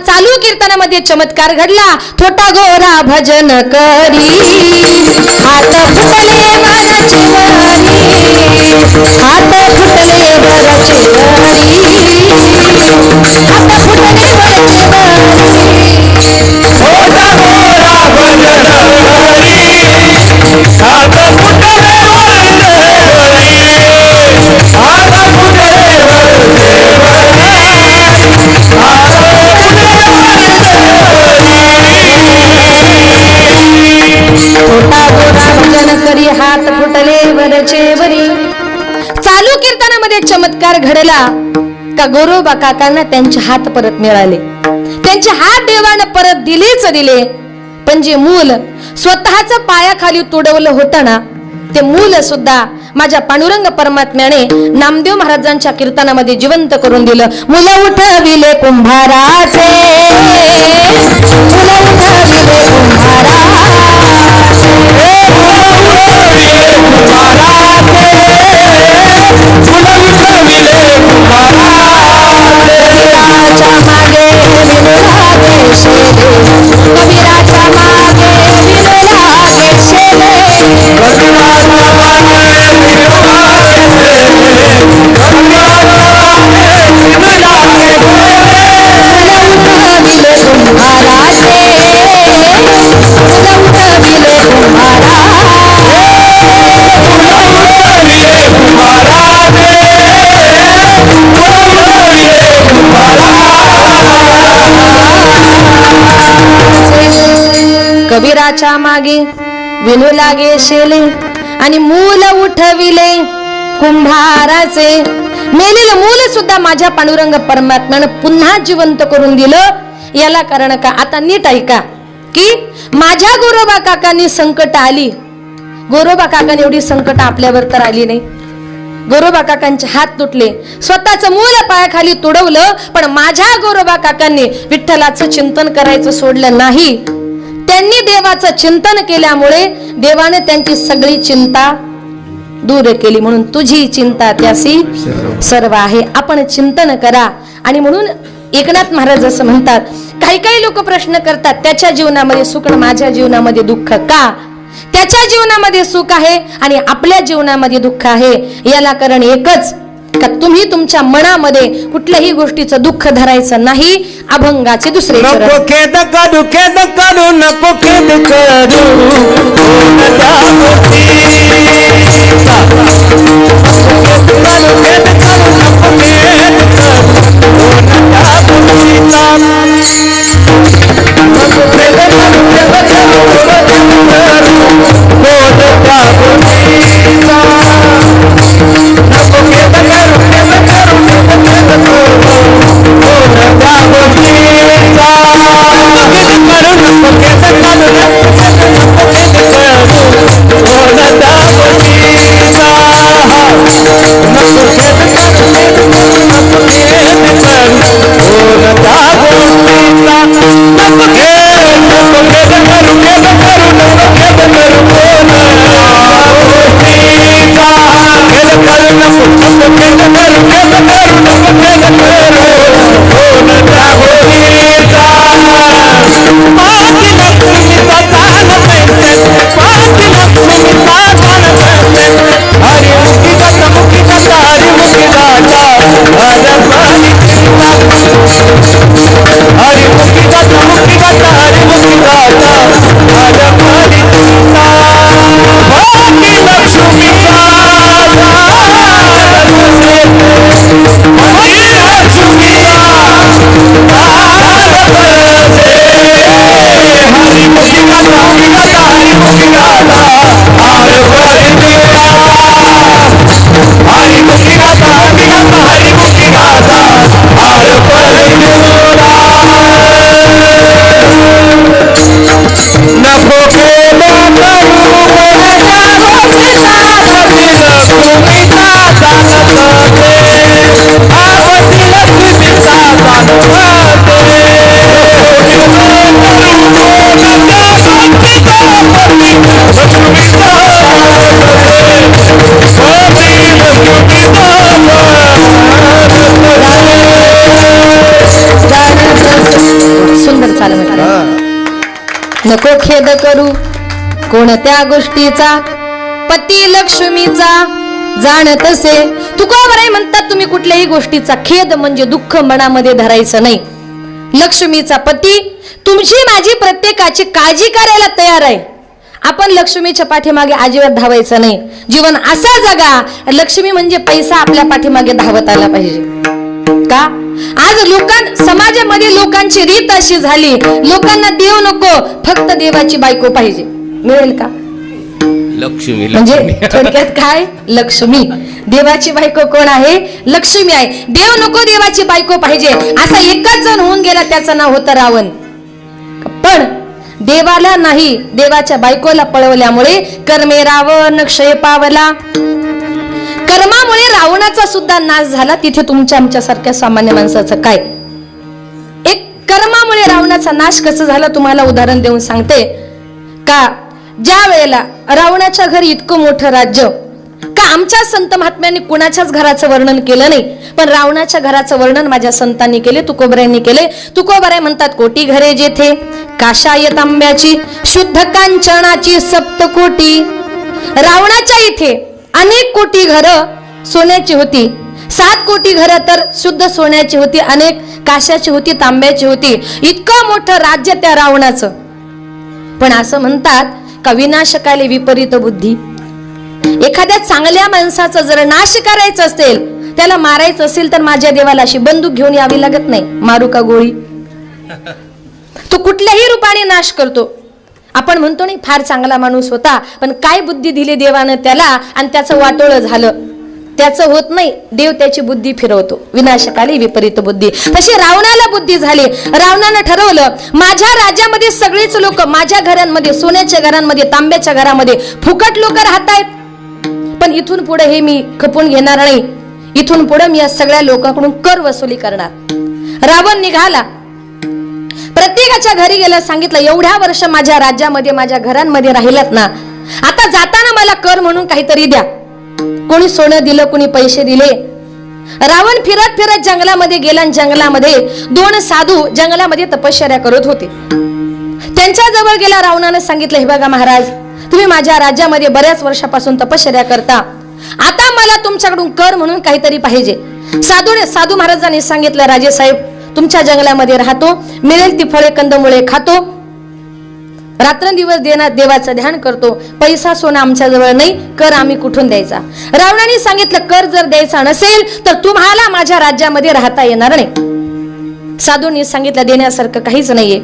चालू कीर्तनामध्ये चमत्कार घडला. थोटा गोरा भजन करी, हात फुटले वरचे वरी, हात फुटले वरचे वरी, हात फुटले वरचे वरी, थोटा गोरा भजन करी, हात फुटले वरचे वरी, हात फुटले वरचे वरी, हात फुटले वरचे वरी. थोटा गोरा भजन करी, हात फुटले वरचे वरी. चालू कीर्तनामध्ये चमत्कार घडला का गोरोबा काकांना त्यांचे हात परत मिळाले. त्यांचे हात देवानं परत दिलेच दिले. पण जे मूल स्वतःच पायाखाली तुडवलं होतं ना, ते मूल सुद्धा माझ्या पांडुरंग परमात्म्याने नामदेव महाराजांच्या कीर्तनामध्ये जिवंत करून दिलं. मुलं उठविले कुंभाराचे, मुलं उठविले कुंभाराचे, कबीराच्या मागे विनुरागे शेले, कबीराच्या मागे विनुरागे शेले, कबीराच्या मागे विनू लागे शेले आणि मूल उठविले कुंभाराचे. मेलेलं मूल सुद्धा माझ्या पांडुरंग परमात्म्यानं पुन्हा जिवंत करून दिलं. याला कारण का, आता नीट ऐका की माझ्या गोरोबा काकांनी संकट आली. गोरोबा काकांनी एवढी संकट आपल्यावर तर आली नाही. गोरोबा काकांचे हात तुटले, स्वतःच मूल पायाखाली तुडवलं, पण माझ्या गोरोबा काकांनी विठ्ठलाचं चिंतन करायचं सोडलं नाही. त्यांनी देवाचं चिंतन केल्यामुळे देवाने त्यांची सगळी चिंता दूर केली. म्हणून तुझी चिंता त्यासी सर्व आहे. आपण चिंतन करा. आणि म्हणून एकनाथ महाराज असं म्हणतात, काही काही लोक प्रश्न करतात, त्याच्या जीवनामध्ये सुख आणि माझ्या जीवनामध्ये दुःख का? त्याच्या जीवनामध्ये सुख आहे आणि आपल्या जीवनामध्ये दुःख आहे. याला कारण एकच, का तुम्ही तुमच्या मनामध्ये कुठल्याही गोष्टीचं दुःख धरायचं नाही. अभंगाचे दुसरे नको खेद करू, खेद करू, नको खेद करू, सुंदर चाल म्हटलं. नको खेद करू कोणत्या गोष्टीचा, पती लक्ष्मीचा जाणत असे. तुकोबराय म्हणतात तुम्ही कुठल्याही गोष्टीचा खेद म्हणजे दुःख मनामध्ये धरायचं नाही. लक्ष्मीचा पती तुमची माझी प्रत्येकाची काळजी करायला तयार आहे. आपण लक्ष्मीच्या पाठीमागे अजिबात धावायचं नाही. जीवन असा जगा, लक्ष्मी म्हणजे पैसा आपल्या पाठीमागे धावत आला पाहिजे. का आज समाजामध्ये लोकांची रीत अशी झाली, लोकांना देव नको, फक्त देवाची बायको पाहिजे. मिळेल का? लक्ष्मी म्हणजे थोडक्यात काय, लक्ष्मी. देवाची बायको कोण आहे? लक्ष्मी आहे. देव नको, देवाची बायको पाहिजे. असा एकच जण होऊन गेला, त्याचं नाव होतं रावण. पण देवाला नाही, देवाच्या बायकोला पळवल्यामुळे कर्मे रावण क्षय पावला. कर्मामुळे रावणाचा सुद्धा नाश झाला. तिथे तुमच्या आमच्यासारख्या सामान्य माणसाचं काय? एक कर्मामुळे रावणाचा नाश कसं झाला तुम्हाला उदाहरण देऊन सांगते. का ज्या वेळेला रावणाच्या घरी इतकं मोठं राज्य, का आमच्या संत महात्म्यांनी कुणाच्याच घराचं वर्णन केलं नाही, पण रावणाच्या घराचं वर्णन माझ्या संतांनी केले, तुकोबरायांनी केले. तुकोबराय म्हणतात, कोटी घरे जेथे काशाय तांब्याची, शुद्ध कांचनाची सप्तकोटी. रावणाच्या इथे अनेक कोटी घरं सोन्याची होती, 7 कोटी घरं तर शुद्ध सोन्याची होती, अनेक काशाची होती, तांब्याची होती. इतकं मोठं राज्य त्या रावणाचं. पण असं म्हणतात का विनाशकाले विपरीत बुद्धी. एखाद्या चांगल्या माणसाचा जर नाश करायचं असेल, त्याला मारायचं असेल, तर माझ्या देवाला अशी बंदूक घेऊन यावी लागत नाही. मारू का गोळी? तो कुठल्याही रूपाने नाश करतो. आपण म्हणतो नाही फार चांगला माणूस होता, पण काय बुद्धी दिली देवानं त्याला आणि त्याचं वाटोळं झालं. त्याचं होत नाही, देव त्याची बुद्धी फिरवतो. विनाशकाली विपरीत बुद्धी. तशी रावणाला बुद्धी झाली. रावणानं ठरवलं, माझ्या राज्यामध्ये सगळीच लोक माझ्या घरांमध्ये, सोन्याच्या घरांमध्ये, तांब्याच्या घरामध्ये फुकट लोक राहतायत, पण इथून पुढे हे मी खपून घेणार नाही. इथून पुढे मी या सगळ्या लोकांकडून कर वसुली करणार. रावण निघाला, प्रत्येकाच्या घरी गेला, सांगितलं एवढ्या वर्ष माझ्या राज्यामध्ये, माझ्या घरांमध्ये राहिलात ना, आता जाताना मला कर म्हणून काहीतरी द्या. कोणी सोनं दिलं, कोणी पैसे दिले. रावण फिरत फिरत जंगलामध्ये गेला. जंगलामध्ये 2 साधू जंगलामध्ये तपश्चर्या करत होते. त्यांच्या जवळ गेला. रावणाने सांगितलं, हे बघा महाराज, तुम्ही माझ्या राज्यामध्ये बऱ्याच वर्षापासून तपश्चर्या करता, आता मला तुमच्याकडून कर म्हणून काहीतरी पाहिजे. साधू महाराजांनी सांगितलं, राजे साहेब, तुमच्या जंगलामध्ये राहतो, मिळेल ती फळे कंदमुळे खातो, रात्रंदिवस देवाचं ध्यान करतो, पैसा सोना आमच्या जवळ नाही, कर आम्ही कुठून द्यायचा. रावणाने सांगितलं, कर जर द्यायचा नसेल तर तुम्हाला माझ्या राज्यामध्ये राहता येणार नाही. साधूंनी सांगितलं, देण्यासारखं काहीच नाहीये,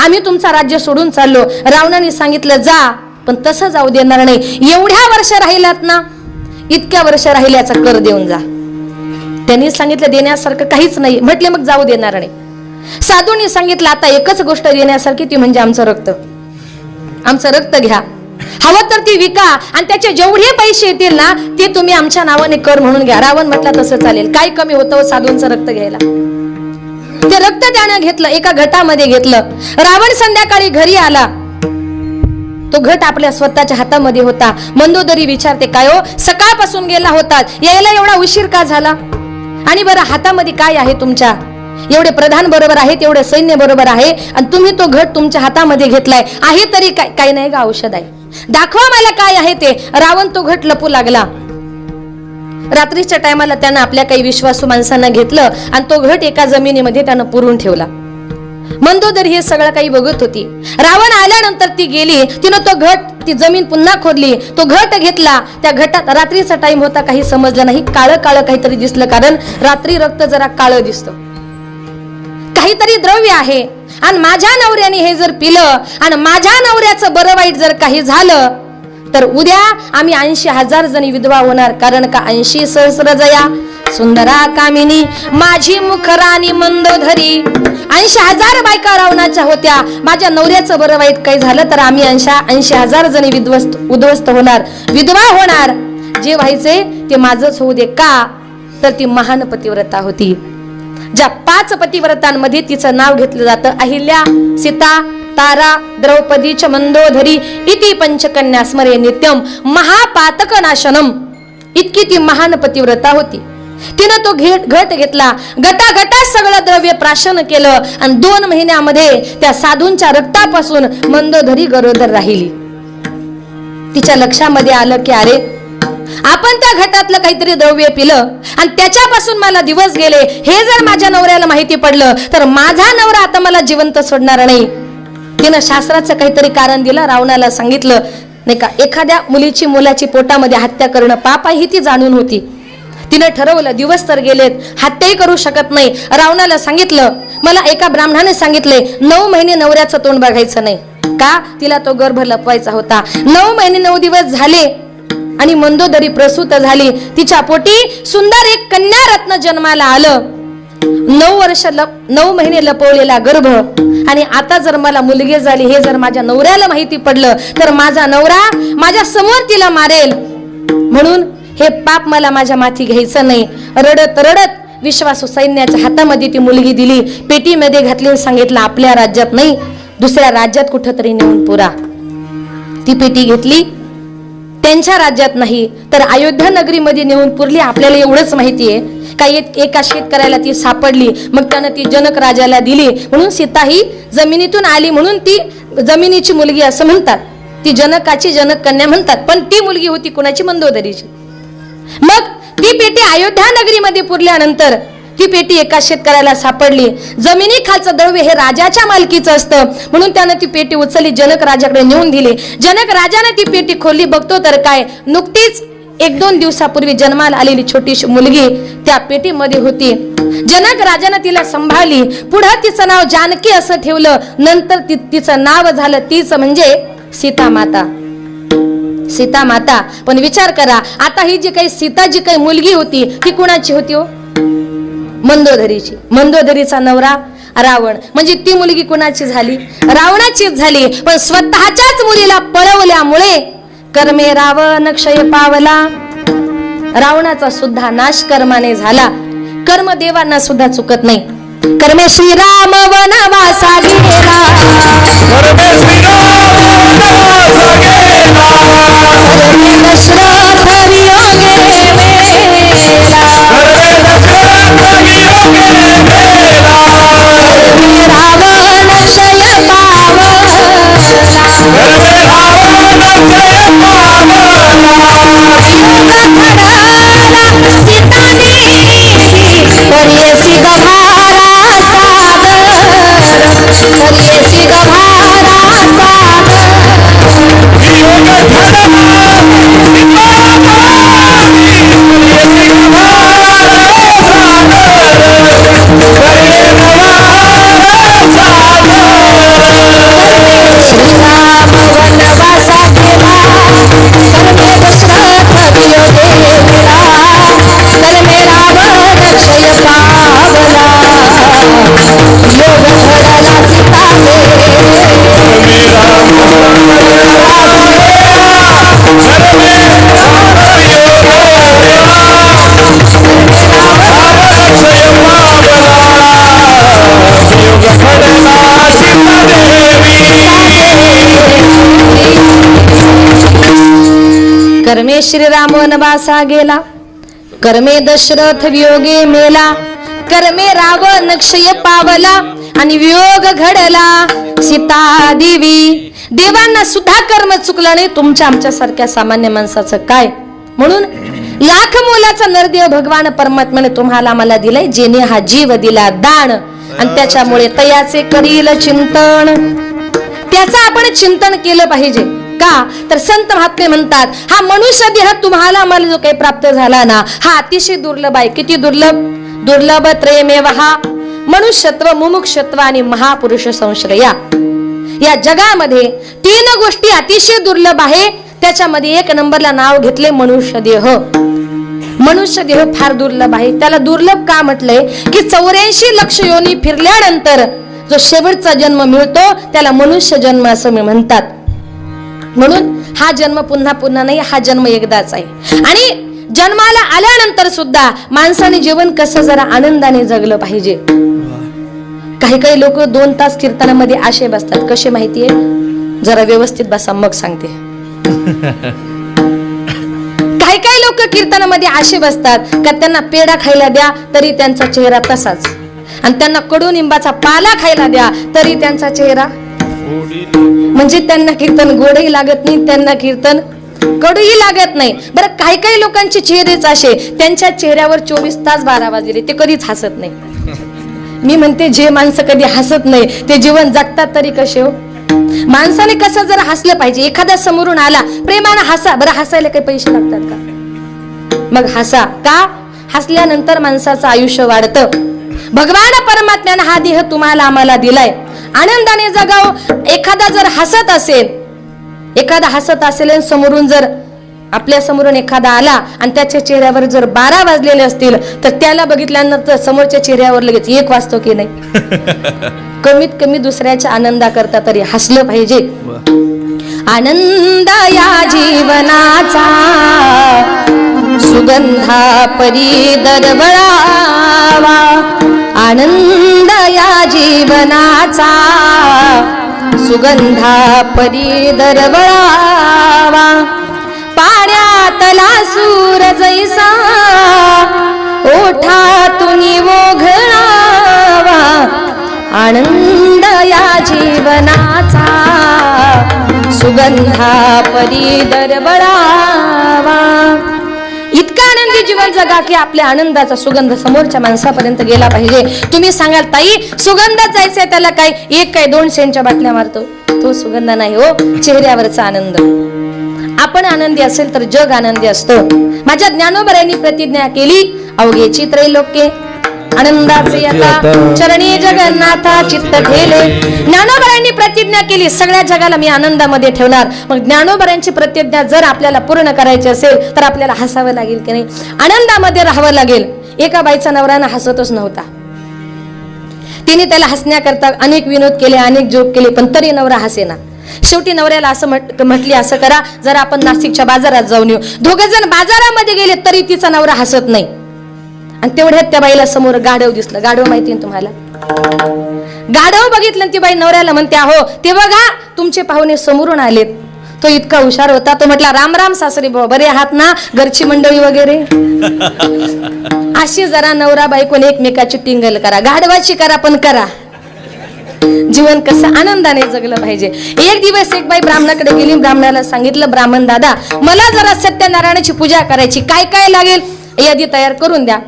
आम्ही तुमचा राज्य सोडून चाललो. रावणाने सांगितलं, जा, पण तसं जाऊ देणार नाही. एवढ्या वर्ष राहिलात ना, इतक्या वर्ष राहिल्याचा कर देऊन जा. त्यांनी सांगितलं, देण्यासारखं काहीच नाही. म्हटले, मग जाऊ देणार नाही. साधूंनी सांगितलं, आता एकच गोष्ट देण्यासारखी, ती म्हणजे आमचं रक्त. आमचं रक्त घ्या, हवं तर ती विका आणि त्याचे जेवढे पैसे येतील ना, ते तुम्ही आमच्या नावाने कर म्हणून घ्या. रावण म्हटला, तसं चालेल. काय कमी होतं साधूंचं रक्त घ्यायला? ते रक्त त्यानं घेतलं, एका घटामध्ये घेतलं. रावण संध्याकाळी घरी आला. तो घट आपल्या स्वतःच्या हातामध्ये होता. मंदोदरी विचारते, काय हो, सकाळपासून गेला होता, यायला एवढा उशीर का झाला? आणि बरं, हातामध्ये काय आहे तुमच्या? एवढे प्रधान बरोबर आहेत, एवढे सैन्य बरोबर आहे, आणि तुम्ही तो घट तुमच्या हातामध्ये घेतलाय. आहे तरी काय? काही नाही का, औषध आहे, दाखवा मला काय आहे ते. रावण तो घट लपू लागला. रात्रीच्या टायमाला त्यानं आपल्या काही विश्वासू माणसांना घेतलं आणि तो घट एका जमिनीमध्ये त्यानं पुरून ठेवला. मंदोदरी हे सगळं काही बघत होती. रावण आल्यानंतर ती गेली, तिनं तो घट, ती जमीन पुन्हा खोदली, तो घट घेतला. त्या घटात रात्रीचा टाइम होता, काही समजलं नाही, काळं काळं काहीतरी दिसलं, कारण रात्री रक्त जरा काळं दिसतं. काहीतरी द्रव्य आहे आणि माझ्या नवऱ्याने हे जर पिलं आणि माझ्या नवऱ्याचं बरं वाईट जर काही झालं तर उद्या आम्ही 80,000 जणी विधवा होणार. कारण का 80 सहस्र जया सुंदरा कामिनी माझी मुखराणी मंदोदरी. 80,000 बायका रावणाच्या होत्या. माझ्या नवऱ्याचं बरं वाईट काही झालं तर आम्ही 80,000 जणी उद्ध्वस्त होणार, विधवा होणार. जे व्हायचे ते माझंच होऊ दे. का तर ती महान पतिव्रता होती. ज्या 5 पतिव्रतांमध्ये तिचं नाव घेतलं जातं, अहिल्या, सीता, तारा, द्रौपदी च मंदोदरी इति पंचकन्या स्मरे नित्यम महापातक नाशनम. इतकी ती महान पतिव्रता होती. तिनं तो घट घेतला, गटागटात सगळं द्रव्य प्राशन केलं आणि 2 महिन्यामध्ये त्या साधूंच्या रक्तापासून मंदोदरी गरोदर राहिली. तिच्या लक्षामध्ये आलं की अरे आपण त्या घटातलं काहीतरी द्रव्य पिलं आणि त्याच्यापासून मला दिवस गेले, हे जर माझ्या नवऱ्याला माहिती पडलं तर माझा नवरा आता मला जिवंत सोडणार नाही. तिनं शास्त्राचं काहीतरी कारण दिलं, रावणाला सांगितलं नाही का, एखाद्या मुलीची मुलाची पोटामध्ये हत्या करणं पाप आहे ही ती जाणून होती. तिनं ठरवलं दिवस तर गेलेत, हत्याही करू शकत नाही. रावणाला सांगितलं, मला एका ब्राह्मणाने सांगितले 9 महिने नवऱ्याचं तोंड बघायचं नाही. का? तिला तो गर्भ लपवायचा होता. 9 महिने 9 दिवस झाले आणि मंदोदरी प्रसूत झाली. तिच्या पोटी सुंदर एक कन्या रत्न जन्माला आलं. 9 महिने लपवलेला गर्भ आणि आता जर मला मुलगी झाली हे जर माझ्या नवऱ्याला माहिती पडलं तर माझा नवरा माझ्या समोर तिला मारेल. म्हणून हे पाप मला माझ्या माथी घ्यायचं नाही. रडत रडत विश्वासू सैन्याच्या हातामध्ये ती मुलगी दिली, पेटीमध्ये घातली, सांगितलं आपल्या राज्यात नाही दुसऱ्या राज्यात कुठंतरी नेऊन पुरा. ती पेटी घेतली, त्यांच्या राज्यात नाही तर अयोध्या नगरीमध्ये नेऊन पुरली. आपल्याला एवढंच माहिती आहे का एका शेतकऱ्याला ती सापडली, मग त्यानं ती जनक राजाला दिली. म्हणून सीता ही जमिनीतून आली म्हणून ती जमिनीची मुलगी असं म्हणतात. ती जनकाची जनक कन्या म्हणतात, पण ती मुलगी होती कुणाची? मंदोदरीची. मग ती पेटी अयोध्या नगरीमध्ये पुरल्यानंतर ती पेटी एका शेतकऱ्याला सापडली. जमिनी खालचं द्रव्य हे राजाच्या मालकीचं असतं म्हणून त्यानं ती पेटी उचलली, जनक राजाकडे नेऊन दिली. जनक राजाने ती पेटी खोलली, बघतो तर काय, नुकतीच 1-2 दिवसापूर्वी जन्माला आलेली छोटीशी मुलगी त्या पेटीमध्ये होती. जनक राजाने तिला सांभाळली. पुढे तिचं नाव जानकी असं ठेवलं. नंतर तिचं नाव झालं तीच म्हणजे सीता माता. सीता माता. पण विचार करा, आता ही जी काही सीता जी काही मुलगी होती ती कुणाची होती हो? मंदोदरीची. मंदोदरीचा नवरा रावण. म्हणजे ती मुलगी कुणाची झाली? रावणाचीच झाली. पण स्वतःच्याच मुलीला पळवल्यामुळे कर्मे रावण क्षय पावला. रावणाचा सुद्धा नाश कर्माने झाला. कर्म देवांना सुद्धा चुकत नाही. कर्मे श्रीराम वनवासा गेला, कर्मे दशरथ वियोगे मेला, रावण क्षय पावला, सीता गभारा कर्मे श्रीराम वनवासा गेला, कर्मे दशरथ वियोगे मेला, कर्मे रावण क्षय पावला आणि वियोग घडला सीता देवी. देवांना सुद्धा कर्म चुकलं नाही, तुमच्या आमच्या सारख्या सामान्य माणसाचं काय? म्हणून लाख मोलाचा नरदेव भगवान परमात्म्याने तुम्हाला मला दिलाय, जेने हा जीव दिला दान आणि त्याच्यामुळे तयाचे करील चिंतन. त्याचं आपण चिंतन केलं पाहिजे. का? तर संत महात्मे म्हणतात हा मनुष्य देह तुम्हाला मला जो काही प्राप्त झाला ना हा अतिशय दुर्लभ आहे. किती दुर्लभ? दुर्लभ त्रयमेव हा मनुष्यत्व, मुमुक्षत्व आणि महापुरुष संश्रया. या जगामध्ये 3 गोष्टी अतिशय दुर्लभ आहे. त्याच्यामध्ये 1 नंबरला नाव घेतले मनुष्य देह. मनुष्य देह फार दुर्लभ आहे. त्याला दुर्लभ का म्हटलंय की 84 लक्ष योनी फिरल्यानंतर जो शेवटचा जन्म मिळतो त्याला मनुष्य जन्म असं म्हणतात. म्हणून हा जन्म पुन्हा पुन्हा नाही, हा जन्म एकदाच आहे. आणि जन्माला आल्यानंतर सुद्धा माणसाने जीवन कसं जरा आनंदाने जगलं पाहिजे. काही काही लोक 2 तास कीर्तनामध्ये आशे बसतात. कसे माहितीये? जरा व्यवस्थित बसा मग सांगते. काही काही लोक कीर्तनामध्ये असे बसतात का त्यांना पेढा खायला द्या तरी त्यांचा चेहरा तसाच, आणि त्यांना कडुनिंबाचा पाला खायला द्या तरी त्यांचा चेहरा, म्हणजे त्यांना कीर्तन गोडही लागत नाही, त्यांना कीर्तन कडूही लागत नाही. बरं, काही काही लोकांचे चेहरेच असे, त्यांच्या चेहऱ्यावर 24 तास 12 वाजले ते कधीच हसत नाही. मी म्हणते जे माणसं कधी हसत नाही ते जीवन जगतात तरी कसे हो. माणसाने कसं जर हसलं पाहिजे. एखादा समोरून आला, प्रेमानं हसा. बरं, हसायला काही पैसे लागतात का? मग हसा. का? हसल्यानंतर माणसाचं आयुष्य वाढतं. भगवान परमात्म्याने हा देह तुम्हाला आम्हाला दिलाय, आनंदाने जगाव. एखादा जर हसत असेल, एखादा हसत असेल आणि समोरून जर आपल्या समोरून एखादा आला आणि त्याच्या चेहऱ्यावर जर 12 वाजलेले असतील तर त्याला बघितल्यानंतर समोरच्या चेहऱ्यावर लगेच 1 वाजतो की नाही? कमीत कमी दुसऱ्याच्या आनंदाकरता तरी हसलं पाहिजे. आनंद या जीवनाचा सुगंधा परी दरवळावा, आनंद या जीवनाचा सुगंधा परी दरवळावा, पाण्यातला सूर जैसा ओठातून ओघळावा, आनंद या जीवनाचा सुगंधा परी दरवळावा. इतका आनंदी जीवन जगा की आपल्या आनंदाचा सुगंध समोरच्या माणसापर्यंत गेला पाहिजे. तुम्ही सांगाल ताई सुगंधात जायचंय त्याला काय 1 काय 2 सेंटच्या बाटल्या मारतो, तो सुगंध नाही हो, चेहऱ्यावरचा आनंद. आपण आनंदी असेल तर जग आनंदी असतं. माझ्या ज्ञानोबरांनी प्रतिज्ञा केली, अवघेची त्रैलोक्ये आनंदाचे आता चरणी जगन्नाथा चित्त ठेले. ज्ञानोबरांनी प्रतिज्ञा केली, सगळ्या जगाला मी आनंदामध्ये ठेवणार. मग ज्ञानोबरांची प्रतिज्ञा जर आपल्याला पूर्ण करायची असेल तर आपल्याला हसावं लागेल की नाही, आनंदामध्ये राहावं लागेल. एका बाईचा नवरा हसतच नव्हता. तिने त्याला हसण्याकरता अनेक विनोद केले, अनेक जोक केले, पण तरी नवरा हसेना. शेवटी नवऱ्याला असं म्हटली, असं करा जरा आपण नाशिकच्या बाजारात जाऊन येऊ. 2 जण बाजारामध्ये गेले तरी तिचा नवरा हसत नाही. आणि तेवढ्यात त्या बाईला समोर गाढव दिसलं. गाढव माहिती ना तुम्हाला? गाढव बघितलं ती बाई नवऱ्याला म्हणते, अहो ते बघा तुमचे पाहुणे समोरून आलेत. तो इतका हुशार होता, तो म्हटला राम राम सासरी भाऊ, बरे आहात ना, घरची मंडळी वगैरे. अशी जरा नवरा बायकोने एकमेकाची टिंगल करा, गाढवाची करा पण करा. जीवन कसं आनंदाने जगलं पाहिजे. एक दिवस एक बाई ब्राह्मणाकडे गेली, ब्राह्मणाला सांगितलं, ब्राह्मण दादा मला जरा सत्यनारायणाची पूजा करायची, काय काय लागेल यादी तयार करून द्या.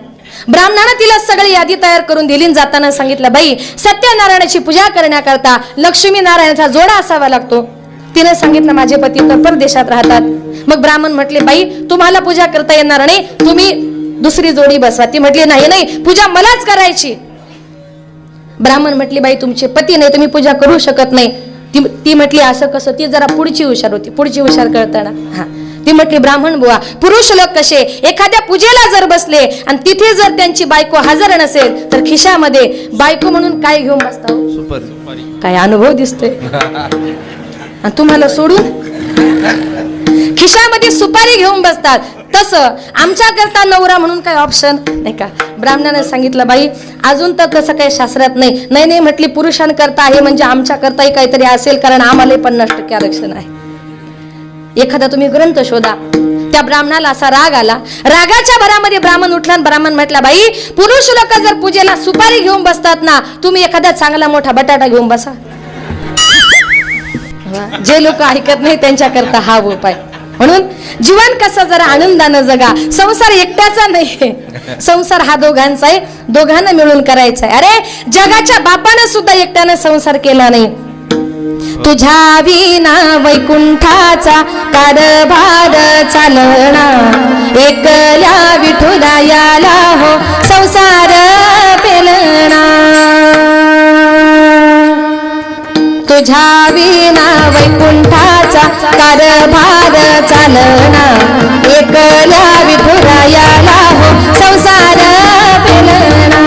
ब्राह्मणाने तिला सगळी यादी तयार करून दिली. जाताना सांगितलं, बाई सत्यनारायणाची पूजा करण्याकरता लक्ष्मी नारायणाचा जोडा असावा लागतो. तिने सांगितलं, माझे पती तर परदेशात राहतात. मग ब्राह्मण म्हटले, बाई तुम्हाला पूजा करता येणार नाही, तुम्ही दुसरी जोडी बसवा. ती म्हटली, नाही नाही पूजा मलाच करायची. ब्राह्मण म्हटली, बाई तुमचे पती नाही, तुम्ही पूजा करू शकत नाही. ती म्हटली, असं कसं? ती जरा पुढची हुशार होती, पुढची हुशार कळताना. हा, ती म्हटली, ब्राह्मण बुवा पुरुष लोक कसे एखाद्या पूजेला जर बसले आणि तिथे जर त्यांची बायको हजर नसेल तर खिशामध्ये बायको म्हणून काय घेऊन बसता? काय अनुभव दिसतोय तुम्हाला सोडून खिशामध्ये सुपारी घेऊन बसतात. तसं आमच्या करता नवरा म्हणून काय ऑप्शन नाही का? ब्राह्मणाने सांगितलं, बाई अजून तर तसं काही शास्त्रात नाही. नाही नाही म्हटली, पुरुषांकरता आहे म्हणजे आमच्या करताही काहीतरी असेल, कारण आम्हाला 50% आरक्षण आहे. एखादा तुम्ही ग्रंथ शोधा. त्या ब्राह्मणाला असा राग आला. रागाच्या भरामध्ये ब्राह्मण उठला आणि ब्राह्मण म्हटला, बाई पुरुष लोक जर पूजेला सुपारी घेऊन बसतात ना, तुम्ही एखादा चांगला मोठा बटाटा घेऊन बसा. जे लोक ऐकत नाही त्यांच्या करता हा उपाय. म्हणून जीवन कसं जरा आनंदानं जगा. संसार एकट्याचा नाही, संसार हा दोघांचा आहे, दोघांना मिळून करायचा आहे. अरे जगाच्या बापानं सुद्धा एकट्यानं संसार केला नाही. तुझ्या विना वैकुंठाचा कारभार चालना, एकल्या विठुरायाला हो संसार पेलना. तुझ्या विना वैकुंठाचा कारभार चालना, एकल्या विठुरायाला हो संसार पेलना.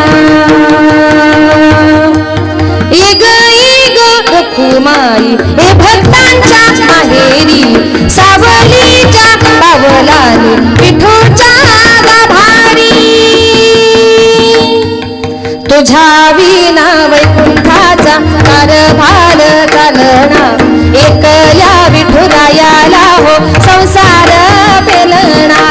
इग इग रखुमाई हे भक्तांच्या माहेरी, सावलीच्या पावलाने विठूच्या गाभारी. तुझ्या विना वैकुंठाचा कारभार चालना, एकल्या विठुरायाला हो संसार पेलना.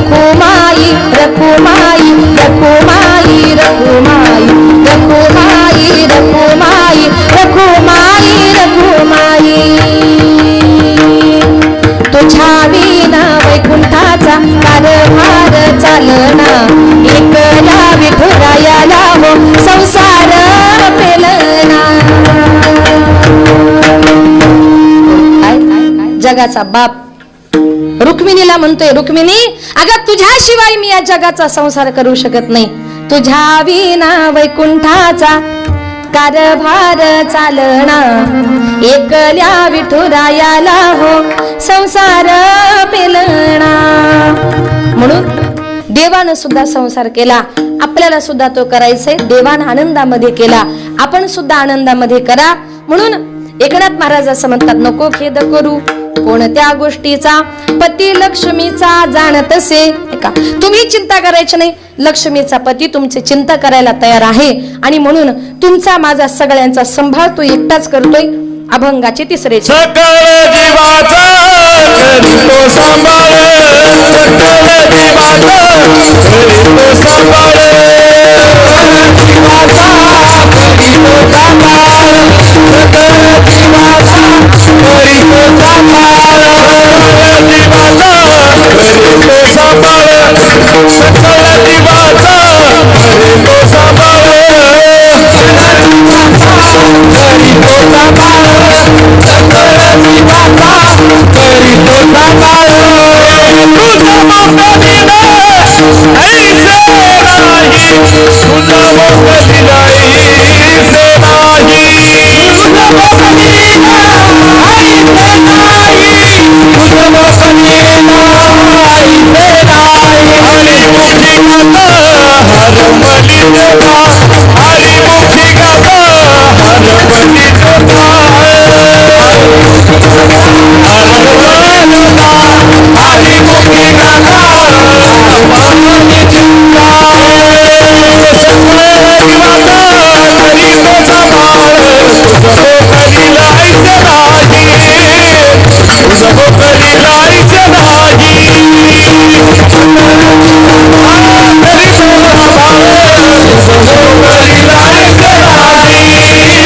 रखुमाई रखुमाई रखुमाई रखुमाई रखुमाई रखुमाई रखुमाई रखुमाई तुझ्या विना वैकुंठाचा कारभार चालना एकला विठुरायाला हो संसार पेलना जगाचा बाप रुक्मिणीला म्हणतोय रुक्मिणी अगं तुझ्याशिवाय मी या जगाचा संसार करू शकत नाही तुझ्या विना वैकुंठाचा कारभार चालना एकल्या विठुरायाला हो संसार पेलना म्हणून देवानं सुद्धा संसार केला आपल्याला सुद्धा तो करायचाय देवानं आनंदामध्ये केला आपण सुद्धा आनंदामध्ये करा म्हणून एकनाथ महाराज असं म्हणतात नको खेद करू कोणत्या गोष्टीचा पती लक्ष्मीचा जाणत असे का तुम्ही चिंता करायची नाही लक्ष्मीचा पती तुमची चिंता करायला तयार आहे आणि म्हणून तुमचा माझा सगळ्यांचा सांभाळ तो एकटाच करतोय अभंगाचे तिसरे सकळ जीवाचा करीतो सांभाळ सकळ जीवाचा करीतो सांभाळ जीवाचा करीतो सांभाळ सकळ जीवाचा करीतो सांभाळ जीवाचा करीतो सांभाळ सकळ जीवाचा करीतो सांभाळ करीतो सांभाळ सकळ जीवाचा करीतो सांभाळ तुझा मोकळीला ऐसे नाही तुझा मोकळीला ऐसे नाही तुझा मोकळीला ऐसे नाही तुझा मोकळीला ऐसे नाही हरी मुक्ती गाता हरमली देवा हरी मुक्ती गाता हरमली देवा हरी मुक्ती गाता हरमली देवा सकळ जीवाचा करीतो सांभाळ तुझा मोकळीला ऐसे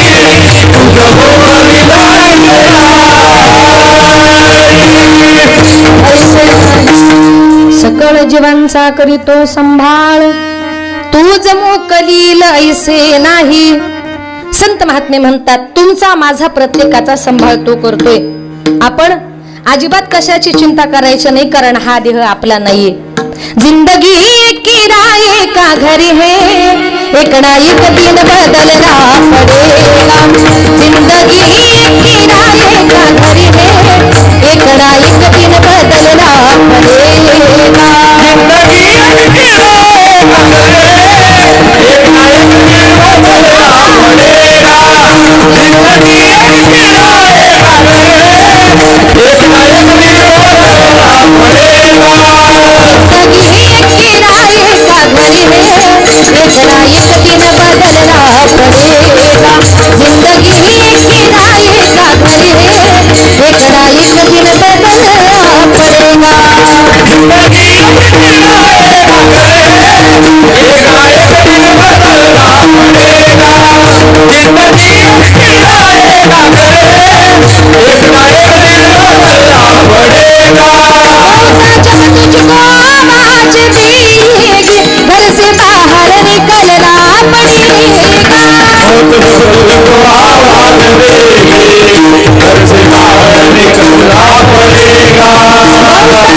नाही तुझा मोकळीला ऐसे नाही सकळ जीवांचा करीतो संभाळ तूच मोकलील ऐसे नाही संत महात्मे म्हणतात तुमचा माझा प्रत्येकाचा सांभाळ तो करतोय आपण अजिबात कशाची चिंता करायची नाही कारण हा देह आपला नाहीये जिंदगी किराए का घर है एक ना एक दिन बदलना पड़ेगा जिंदगी किराए का घर है एक ना एक दिन बदलना पड़ेगा जिंदगी किराए का घर है एक ना एक दिन बदलना पड़ेगा जिंदगी किराए का घर है एक ना एक दिन बदलना पड़ेगा जिंदगी किराए का घर है एक ना एक दिन बदलना पड़ेगा जिंदगी किराए का घर है एक ना एक दिन बदलना पड़ेगा जिंदगी किराए का घर है एक ना एक दिन बदलना पड़ेगा जिंदगी किराए का घर है एक ना एक दिन बदलना पड़ेगा जब तुझको आवाज देगी घर से बाहर निकलना पड़ेगा तुझको आवाज देगी घर से बाहर निकलना पड़ेगा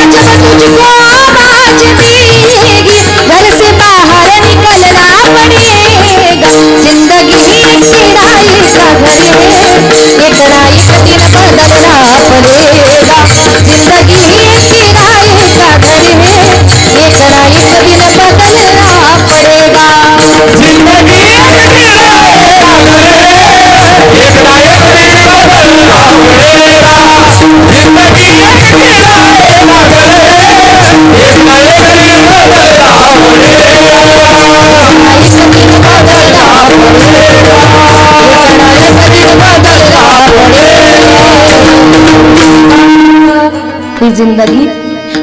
जब तुझको आवाज देगी घर से बाहर निकलना पड़ेगा जिंदगी किराए का घर है एक ना एक दिन बदलना पड़ेगा जिंदगी किराए का घर है एक ना एक दिन बदलना पड़ेगा जिंदगी किराए का घर है एक ना एक दिन बदलना पड़ेगा जिंदगी किराए का घर है एक ना एक दिन बदलना पड़ेगा एक दिन बदलना पड़ेगा एक दिन बदलना पड़ेगा ही जिंदगी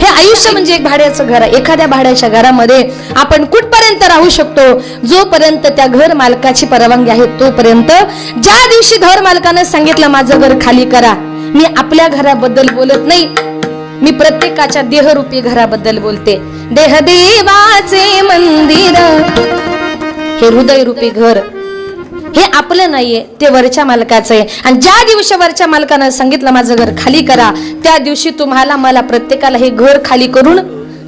हे आयुष्य म्हणजे एक भाड्याचं घर आहे. एखाद्या भाड्याच्या घरामध्ये आपण कुठपर्यंत राहू शकतो? जोपर्यंत त्या घर मालकाची परवानगी आहे तोपर्यंत. ज्या दिवशी घर मालकानं सांगितलं माझं घर खाली करा, मी आपल्या घराबद्दल बोलत नाही, मी प्रत्येकाच्या देहरूपी घराबद्दल बोलते. देह देवाचे मंदिर, हे हृदयरूपी घर हे आपलं नाहीये, ते वरच्या मालकाचं आहे. आणि ज्या दिवशी वरच्या मालकानं सांगितलं माझं घर खाली करा, त्या दिवशी तुम्हाला मला प्रत्येकाला हे घर खाली करून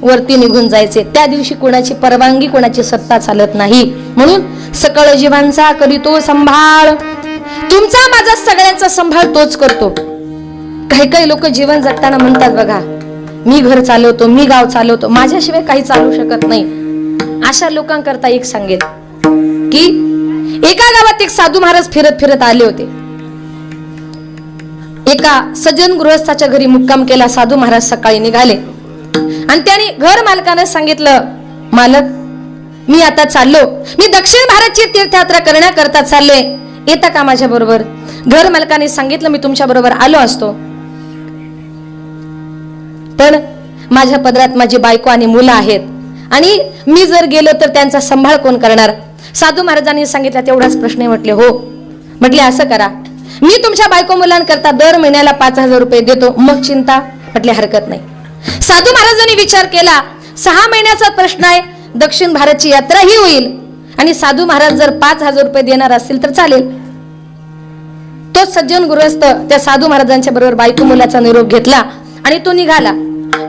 वरती निघून जायचे. त्या दिवशी कोणाची परवानगी, कोणाची सत्ता चालत नाही. म्हणून सकळ जीवांचा करीतो संभाळ, तुमचा माझा सगळ्यांचा संभाळ तोच करतो. काही काही लोक जीवन जगताना म्हणतात बघा, मी घर चालवतो, मी गाव चालवतो, माझ्याशिवाय काही चालू शकत नाही. अशा लोकांकरता एक सांगेल की एका गावात एक साधू महाराज फिरत फिरत आले होते. एका सज्जन गृहस्थाच्या घरी मुक्काम केला. साधू महाराज सकाळी निघाले आणि त्याने घर मालकाने सांगितलं, मालक मी आता चाललो, मी दक्षिण भारतची तीर्थयात्रा करण्याकरता चाललोय, येता का माझ्या बरोबर? घर मालकाने सांगितलं, मी तुमच्या बरोबर आलो असतो, पण माझ्या पदरात माझी बायको आणि मुलं आहेत आणि मी जर गेलो तर त्यांचा सांभाळ कोण करणार? साधू महाराजांनी सांगितलं, तेवढाच प्रश्न आहे. म्हटले हो. म्हटले असं करा, मी तुमच्या बायको मुलांकरता दर महिन्याला 5,000 रुपये देतो, मग चिंता? म्हटले हरकत नाही. साधू महाराजांनी विचार केला, 6 महिन्याचा प्रश्न आहे, दक्षिण भारतची यात्रा ही होईल आणि साधू महाराज जर 5,000 रुपये देणार असतील तर चालेल. तो सज्जन गृहस्थ त्या साधू महाराजांच्या बरोबर बायको मुलाचा निरोप घेतला आणि तो निघाला.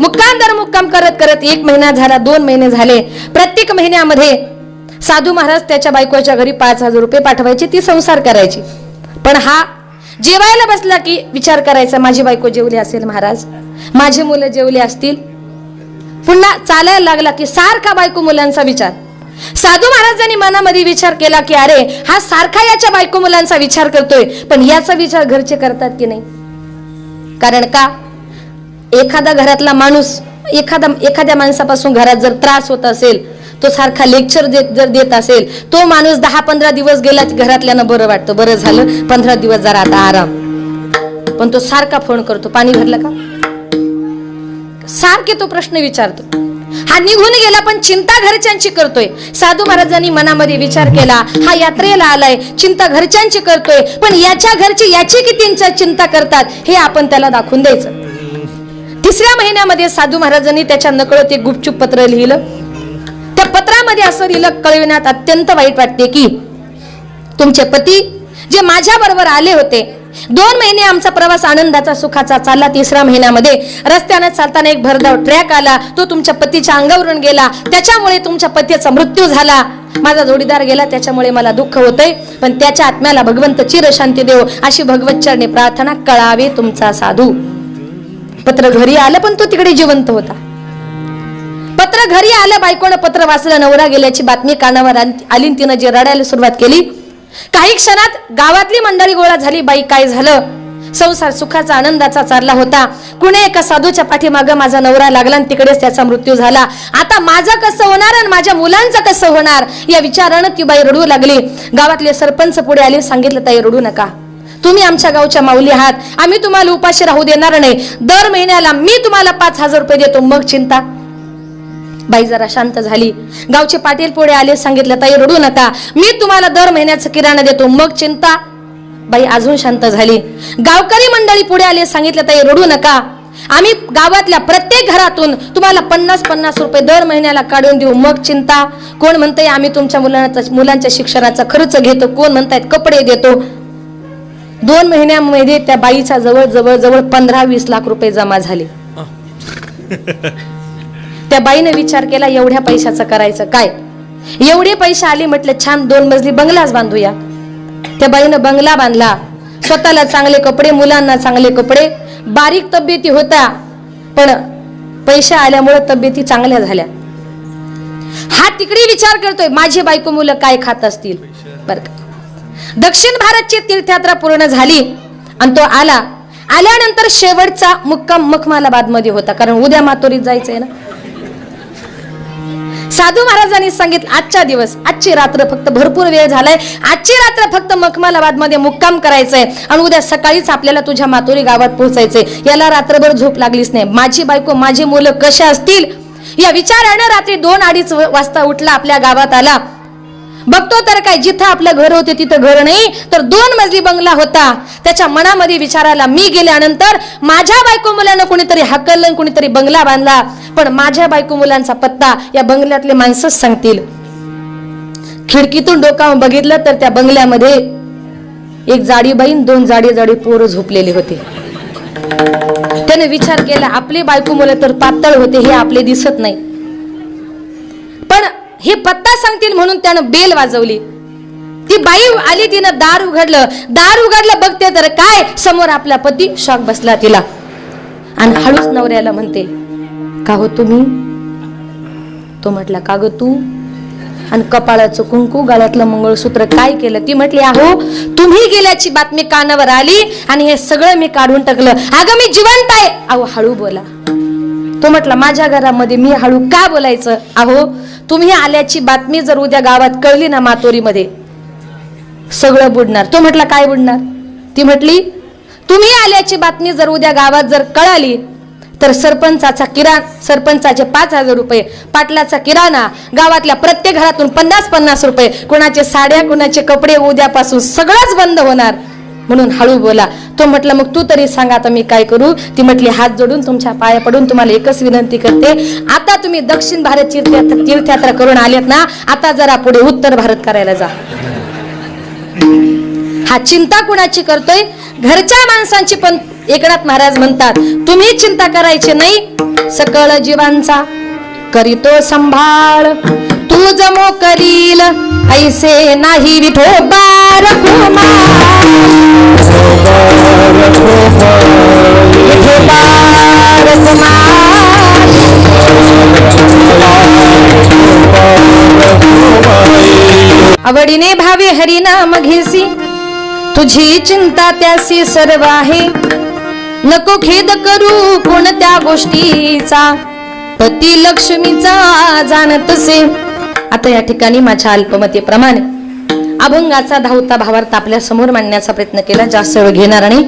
मुक्काम दर मुक्काम करत करत 1 महिना झाला, 2 महिने झाले. प्रत्येक महिन्यामध्ये साधू महाराज त्याच्या बायकोच्या घरी 5,000 रुपये पाठवायचे, ती संसार करायची. पण हा जेवायला बसला की विचार करायचा, माझी बायको जेवली असेल महाराज, माझे मुलं जेवले असतील. पुन्हा चालायला लागला की सारखा बायको मुलांचा विचार. साधू महाराजांनी मनामध्ये विचार केला की अरे हा सारखा याच्या बायको मुलांचा विचार करतोय, पण याचा विचार घरचे करतात की नाही? कारण का एखादा घरातला माणूस एखाद्या माणसापासून घरात जर त्रास होत असेल, तो सारखा लेक्चर जर देत असेल, तो माणूस 10-15 दिवस गेला की घरातल्यानं बरं वाटतं, बरं झालं 15 दिवस जरा आता आराम. पण तो सारखा फोन करतो, पाणी भरलं का, सारखे तो प्रश्न विचारतो. हा निघून गेला पण चिंता घरच्यांची करतोय. साधू महाराजांनी मनामध्ये विचार केला, हा यात्रेला आलाय, चिंता घरच्यांची करतोय, पण याच्या घरची याची किती चिंता करतात हे आपण त्याला दाखवून द्यायचं. 3ऱ्या महिन्यामध्ये साधू महाराजांनी त्याच्या नकळत एक गुपचूप पत्र लिहिलं. त्या पत्रामध्ये असं लिहिलं, कळविण्यात अत्यंत वाईट वाटते की तुमचे पती जे माझ्या बरोबर आले होते, 2 महिने आमचा प्रवास आनंदाचा सुखाचा चालला. 3ऱ्या महिन्यामध्ये रस्त्याने चालताना एक भरधाव ट्रॅक आला, तो तुमच्या पतीच्या अंगावरून गेला, त्याच्यामुळे तुमच्या पतीचा मृत्यू झाला. माझा जोडीदार गेला, त्याच्यामुळे मला दुःख होतंय, पण त्याच्या आत्म्याला भगवंत चिरशांती देव अशी भगवत चरणी प्रार्थना, कळावे तुमचा साधू. पत्र घरी आलं पण तो तिकडे जिवंत होता. पत्र घरी आलं, बायकोनं पत्र वाचलं, नवरा गेल्याची बातमी कानावर आली, तिनं जे रडायला सुरुवात केली. काही क्षणात गावातली मंडळी गोळा झाली. बाई काय झालं? संसार सुखाचा आनंदाचा चालला होता, कुणे एका साधूच्या पाठीमागं माझा नवरा लागला आणि तिकडेच त्याचा मृत्यू झाला. आता माझं कसं होणार आणि माझ्या मुलांचं कसं होणार या विचारानं ती बाई रडू लागली. गावातले सरपंच पुढे आले, सांगितलं ताई रडू नका, तुम्ही आमच्या गावच्या माऊली आहात, आम्ही तुम्हाला उपाशी राहू देणार नाही, दर महिन्याला मी तुम्हाला 5,000 रुपये देतो, मग चिंता. बाई जरा शांत झाली. गावचे पाटील पुढे आले, सांगितलं ताई रडू नका, मी तुम्हाला दर महिन्याचं किराणा देतो, मग चिंता. बाई अजून शांत झाली. गावकरी मंडळी पुढे आले, सांगितलं ताई रडू नका, आम्ही गावातल्या प्रत्येक घरातून तुम्हाला 50-50 रुपये दर महिन्याला काढून देऊ, मग चिंता. कोण म्हणतंय आम्ही तुमच्या मुलांच्या शिक्षणाचा खर्च घेतो, कोण म्हणतायत कपडे देतो. 2 महिन्यामध्ये त्या बाईचा जवळ 15-20 लाख रुपये जमा झाले. त्या बाईने विचार केला, एवढ्या पैशाचं करायचं काय? एवढे पैसे आले, म्हटलं छान 2 मजली बंगलाच बांधूया. त्या बाईनं बंगला बांधला, स्वतःला चांगले कपडे, मुलांना चांगले कपडे. बारीक तब्येती होता पण पैसे आल्यामुळे तब्येती चांगल्या झाल्या. हा तिकडे विचार करतोय, माझी बायको मुलं काय खात असतील. बरं का, दक्षिण भारतची तीर्थयात्रा पूर्ण झाली आणि तो आल्यानंतर शेवटचा मुक्काम मखमालाबाद मध्ये होता, कारण उद्या मातोरीत जायचंय ना. साधू महाराजांनी सांगितलं आजच्या दिवस, आजची रात्र फक्त भरपूर वेळ झालाय, आजची रात्र फक्त मखमालाबाद मध्ये मुक्काम करायचंय आणि उद्या सकाळीच आपल्याला तुझ्या मातोरी गावात पोहोचायचंय. याला रात्रभर झोप लागलीच नाही. माझी बायको माझी मुलं कशा असतील या विचारानं रात्री 2-2:30 वाजता उठला, आपल्या गावात आला. बघतो तर काय, जिथं आपलं घर होते तिथं घर नाही तर 2 मजली बंगला होता. त्याच्या मनामध्ये विचाराला, मी गेल्यानंतर माझ्या बायको मुलांना कोणीतरी हाकललं, कोणीतरी बंगला बांधला, पण माझ्या बायको मुलांचा पत्ता या बंगल्यातले माणसंच सांगतील. खिडकीतून डोकावून बघितलं तर त्या बंगल्यामध्ये एक जाडी बाईन 2 जाडी पोरं झोपलेले होते. त्याने विचार केला, आपले बायको मुलं तर पातळ होते, हे आपले दिसत नाही, पण हे पत्ता सांगतील म्हणून त्यानं बेल वाजवली. ती बाई आली, तिनं दार उघडलं, बघते तर काय, समोर आपला पती शॉक बसला तिला. आणि हळूच नवऱ्याला म्हणते, का हो तुम्ही? तो म्हटला, का ग तू? आणि कपाळाचं कुंकू, गळ्यातलं मंगळसूत्र काय केलं? ती म्हटली, अहो तुम्ही गेल्याची बातमी कानावर आली आणि हे सगळं मी काढून टाकलं. अगं मी जिवंत आहे. अहो हळू बोला. तो म्हटला, माझ्या घरामध्ये मी हळू का बोलायचं? अहो तुम्ही आल्याची बातमी जर उद्या गावात कळली ना मातोरीमध्ये, सगळं बुडणार. तो म्हटला, काय बुडणार? ती म्हटली, तुम्ही आल्याची बातमी जर उद्या गावात जर कळाली तर सरपंचाचे 5,000 रुपये, पाटलाचा किराणा, गावातल्या प्रत्येक घरातून 50-50 रुपये, कुणाचे साड्या, कुणाचे कपडे, उद्यापासून सगळंच बंद होणार, म्हणून हळू बोला. तो म्हटलं, मग तू तरी सांग आता मी काय करू? ती म्हटली, हात जोडून तुमच्या पाया पडून तुम्हाला एकच विनंती करते, आता तुम्ही दक्षिण भारत तीर्थयात्रा करून आलेत ना, आता जरा पुढे उत्तर भारत करायला जा. हा चिंता कुणाची करतोय? घरच्या माणसांची. पण एकनाथ महाराज म्हणतात, तुम्ही चिंता करायची नाही, सकळ जीवांचा करीतो संभाळ, तू जमो करील ऐसे नाही विठोबा रखुमार. आवडीने भावे हरिनाम घेसी, तुझी चिंता त्यासी सर्व आहे, नको खेद करू कोणत्या गोष्टीचा, पती लक्ष्मीचा जाणतसे. आता या ठिकाणी माझ्या अल्पमतेप्रमाणे अभंगाचा धावता भावार्थ आपल्या समोर मांडण्याचा प्रयत्न केला. जास्त वेळ घेणार आणि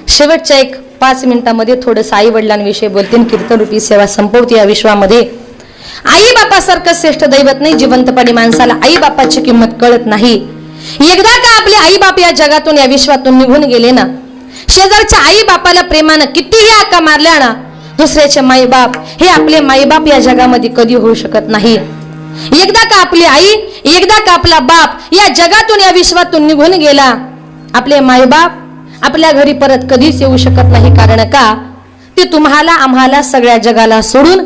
शेवटच्या 5 मिनिटांमध्ये थोडस आई वडिलांविषयी बोलते, कीर्तन रूपी सेवा संपवते. या विश्वामध्ये आई बापासारखं श्रेष्ठ दैवत नाही. जिवंतपणी माणसाला आई बापाची किंमत कळत नाही. एकदा का आपले आई बाप या जगातून, या विश्वातून निघून गेले ना, शेजारच्या आई बापाला प्रेमानं कितीही हाका मारल्या ना, दुसऱ्याचे माईबाप हे आपले माईबाप या जगामध्ये कधी होऊ शकत नाही. एकदा का आपली आई, एकदा का आपला बाप या जगातून, या विश्वातून निघून गेला, आपले माईबाप आपल्या घरी परत कधीच येऊ शकत नाही. कारण का? ते तुम्हाला आम्हाला सगळ्या जगाला सोडून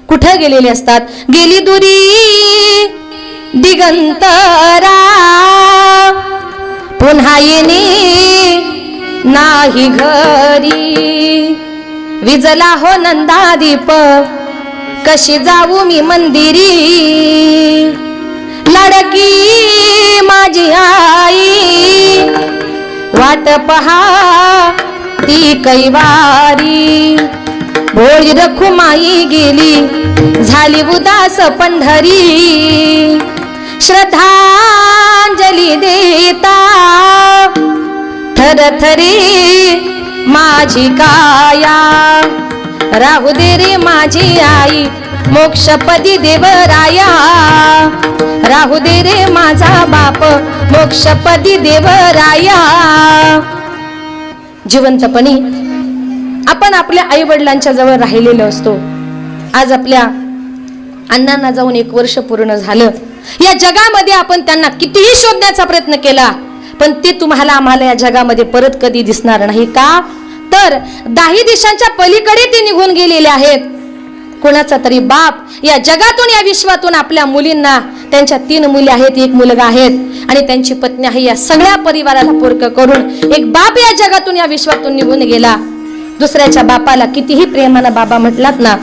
कुठे गेलेले असतात? गेली दुरी दिगंतरा, पुन्हा येणे नाही घरी, विजला हो नंदादीप कशी जाऊ मी मंदिरी, लाडकी माझी आई वाट पहा ती कैवारी, भोळी रखुमाई गेली झाली उदास पंढरी, श्रद्धांजली देता थरथरी माझी काया, राहू दे रे माझी आई मोक्षपदी देवराया, राहू दे रे माझा बाप मोक्षपदी देवराया. जिवंतपणी आपण आपल्या आई वडिलांच्या जवळ राहिलेलो असतो. आज आपल्या अण्णांना जाऊन 1 वर्ष पूर्ण झालं. या जगामध्ये आपण त्यांना कितीही शोधण्याचा प्रयत्न केला, पण ते तुम्हाला आम्हाला या जगामध्ये परत कधी दिसणार नाही. का? तर 10 दिशांच्या पलीकडे ते निघून गेलेले आहेत. कोणाचा तरी बाप या जगातून, या विश्वातून आपल्या मुलींना, त्यांच्या 3 मुली आहेत, 1 मुलगा आहेत आणि त्यांची पत्नी आहे, या सगळ्या परिवाराला पोरकं करून एक बाप या जगातून, या विश्वातून निघून गेला. दुसऱ्याच्या बापाला कितीही प्रेमानं बाबा म्हटलात ना,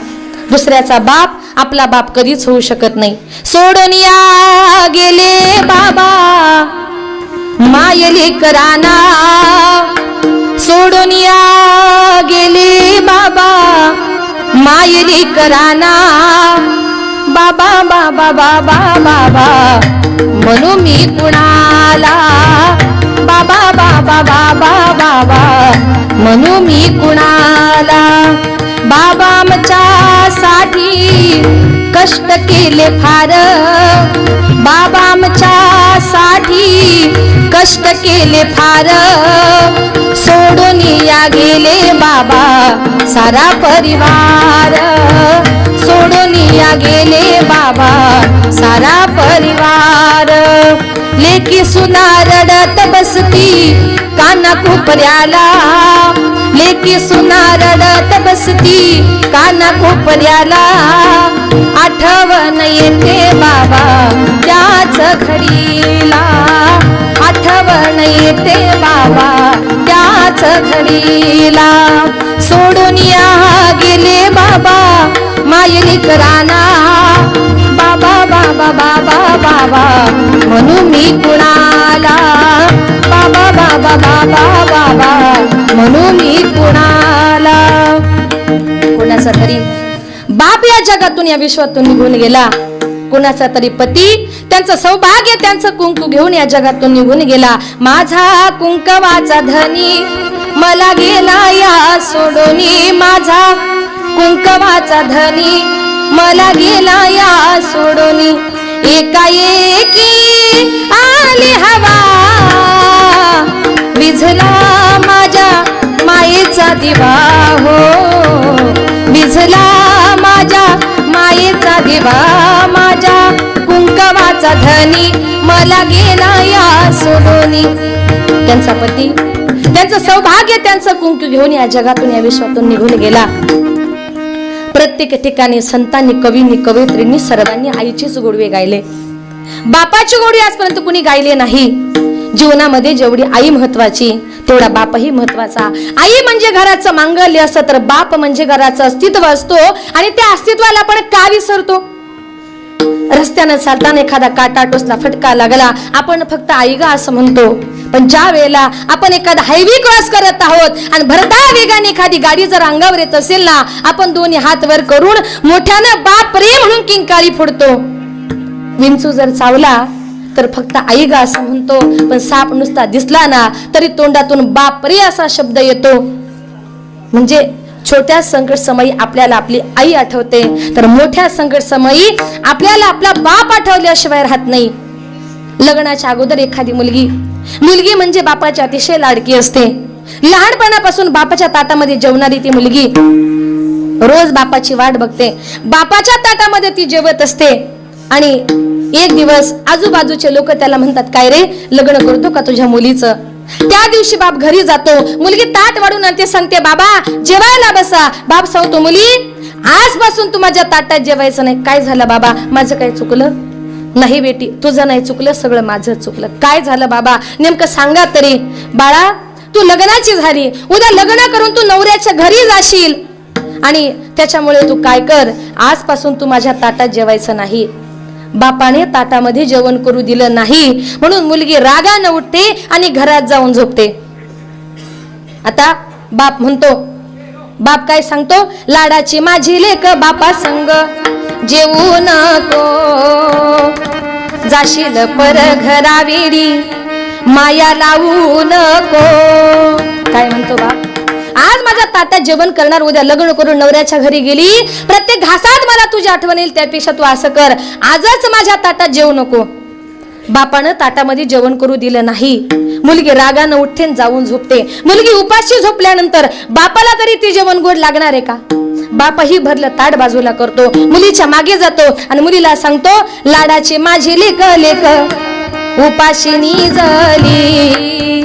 दुसऱ्याचा बाप आपला बाप कधीच होऊ शकत नाही. सोडून या गेले बाबा मायली कराना, सोडून या गेले बाबा मायली कराना, बाबा बाबा बाबा बाबा म्हणू मी कुणाला, बाबा बाबा बाबा बाबा म्हणू मी कुणाला. बाबा आमच्या साठी कष्ट केले फार, बाबा आमच्या साठी कष्ट केले फार. सोडून या गेले बाबा सारा परिवार, सोडून या गेले बाबा सारा परिवार. लेकी सुना रडत बसती काना कोपऱ्याला, लेकी सुना रडत बसती काना कोपऱ्याला. आठवण येते बाबा त्याच घडीला, आठवण येते बाबा त्याच घडीला. सोडून या गेले बाबा मायली कराना, बाबा बाबा बाबा बाबा म्हणू मी कुणाला, बाबा बाबा बाबा बाबा म्हणू मी कुणाला. कोणाचा तरी बाप या जगातून या विश्वातून निघून गेला, कोणाचा तरी पती त्यांचं सौभाग्य त्यांचं कुंकू घेऊन या जगातून निघून गेला. माझा कुंकवाचा धनी मला गेला या सोडोनी, माझा कुंकवाचा धनी मला गेला या सोडोनी. एकाएकी आली हवा विझला माझ्या मायेचा दिवा हो, विझला माझ्या मायेचा दिवा. माझ्या कुंकवाचा धनी मला गेला या सोडोनी. त्यांचा पती त्यांचं सौभाग्य त्यांचं कुंकू घेऊन या जगातून या विश्वातून निघून गेला. प्रत्येक ठिकाणी संतांनी, कवींनी, कवयित्रींनी सर्वांनी आईचीच गोडवे गायले. बापाची गोडी आजपर्यंत कुणी गायले नाही. जीवनामध्ये जेवढी आई महत्वाची तेवढा बापही महत्वाचा. आई म्हणजे घराचं मांगल्य असतं तर बाप म्हणजे घराचं अस्तित्व असतो. आणि त्या अस्तित्वाला आपण का विसरतो? रस्त्यानं चालताना एखादा काटा टोचला, फटका लागला, आपण फक्त आई गा असं म्हणतो. पण ज्या वेळेला आपण एखादा हायवे क्रॉस करत आहोत आणि भरता वेगाने एखादी गाडी जर अंगावर येत असेल ना, आपण दोन्ही हात वर करून मोठ्यानं बाप रे म्हणून किंकाळी फोडतो. विंचू जर चावला तर फक्त आई गा असं म्हणतो. पण साप नुसता दिसला ना तरी तोंडातून बाप रे असा शब्द येतो. म्हणजे छोट्या संकट समयी आपल्याला आपली आई आठवते, तर मोठ्या संकट समयी आपल्याला आपला बाप आठवल्याशिवाय राहत नाही. लग्नाच्या अगोदर एखादी मुलगी म्हणजे बापाची अतिशय लाडकी असते. लहानपणापासून बापाच्या ताटामध्ये जेवणारी ती मुलगी रोज बापाची वाट बघते. बापाच्या ताटामध्ये ती जेवत असते. आणि एक दिवस आजूबाजूचे लोक त्याला म्हणतात, काय रे लग्न करतो का तुझ्या मुलीचं? त्या दिवशी बाप घरी जातो, मुलगी ताट वाढून आणते, सांगते बाबा जेवायला बसा. बाप सांगतो, मुली आजपासून तू माझ्या ताटात जेवायचं नाही. काय झालं बाबा, माझं काय चुकलं? नाही बेटी, तुझं नाही चुकलं, सगळं माझं चुकलं. काय झालं बाबा, नेमकं सांगा तरी. बाळा तू लग्नाची झाली, उद्या लग्न करून तू नवऱ्याच्या घरी जाशील आणि त्याच्यामुळे तू काय कर, आजपासून तू माझ्या ताटात जेवायचं नाही. बापाने ताटामध्ये जेवण करू दिलं नाही म्हणून मुलगी रागानं उठते आणि घरात जाऊन झोपते. आता बाप म्हणतो, बाप काय सांगतो, लाडाची माझी लेक बापा संग जेवू नको, जाशील पर घरावेडी माया लावू नको. काय म्हणतो बाप, आज माझ्या ताटात जेवण करणार, उद्या लग्न करून नवऱ्याच्या घरी गेली, प्रत्येक घासात मला तुझी आठवण येईल, त्यापेक्षा तू असं कर, आजच माझ्या ताटात जेवू नको. बापानं ताटामध्ये जेवण करू दिलं नाही. मुलगी रागानं उठते जाऊन झोपते. मुलगी उपाशी झोपल्यानंतर बापाला तरी ती जेवण गोड लागणार आहे का? बापाही भरलं ताट बाजूला करतो, मुलीच्या मागे जातो आणि मुलीला सांगतो, लाडाची माझी लेक लेक उपाशी निजली,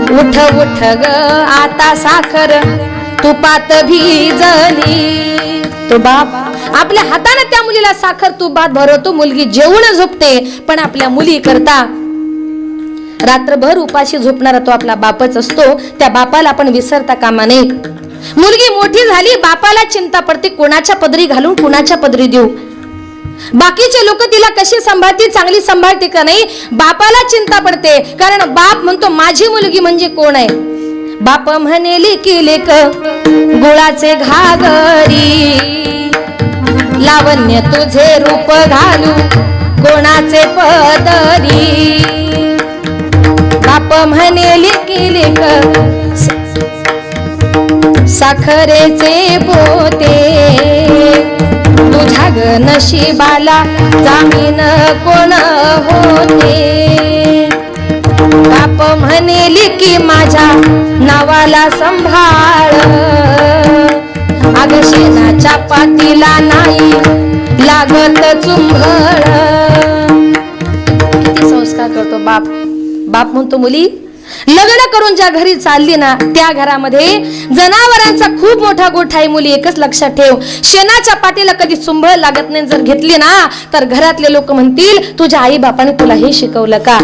उठ उठ ग आता साखर तुपात भिजली. तो बाप आपल्या हाताने त्या मुलीला साखर तुपात भरवतो. मुलगी जेवून झोपते. पण आपल्या मुली करता रात्रभर उपाशी झोपणारा तो आपला बापच असतो. त्या बापाला आपण विसरता कामा नये. मुलगी मोठी झाली, बापाला चिंता पडते, कोणाच्या पदरी घालून कोणाच्या पदरी देऊ. बाकीचे लोक तिला कशी सांभाळतील, चांगली सांभाळते का नाही, बापाला चिंता पडते. कारण बाप म्हणतो माझी मुलगी म्हणजे कोण आहे. बाप म्हणे लेकी लेक गुळाचे घागरी, लावण्य तुझे रूप घालू कोणाचे पदरी. बाप म्हणे लिकी लेख साखरेचे पोते, तुझ्या ग नशिबाला जामीन कोण होते. बाप म्हणेली की माझ्या नावाला संभाळ, अग शेणाच्या पातीला नाही लागत चुंबळ. किती संस्कार करतो बाप. बाप म्हणतो मुली लग्न करून ज्या घरी चालली ना त्या घरामध्ये जनावरांचा खूप मोठा गोठा आहे. मुली एकच लक्षात ठेव, शेणाच्या पाठीला कधी चुंबळ लागत नाही. जर घेतली ना तर घरातले लोक म्हणतील तुझ्या आई बापाने तुला हे शिकवलं का.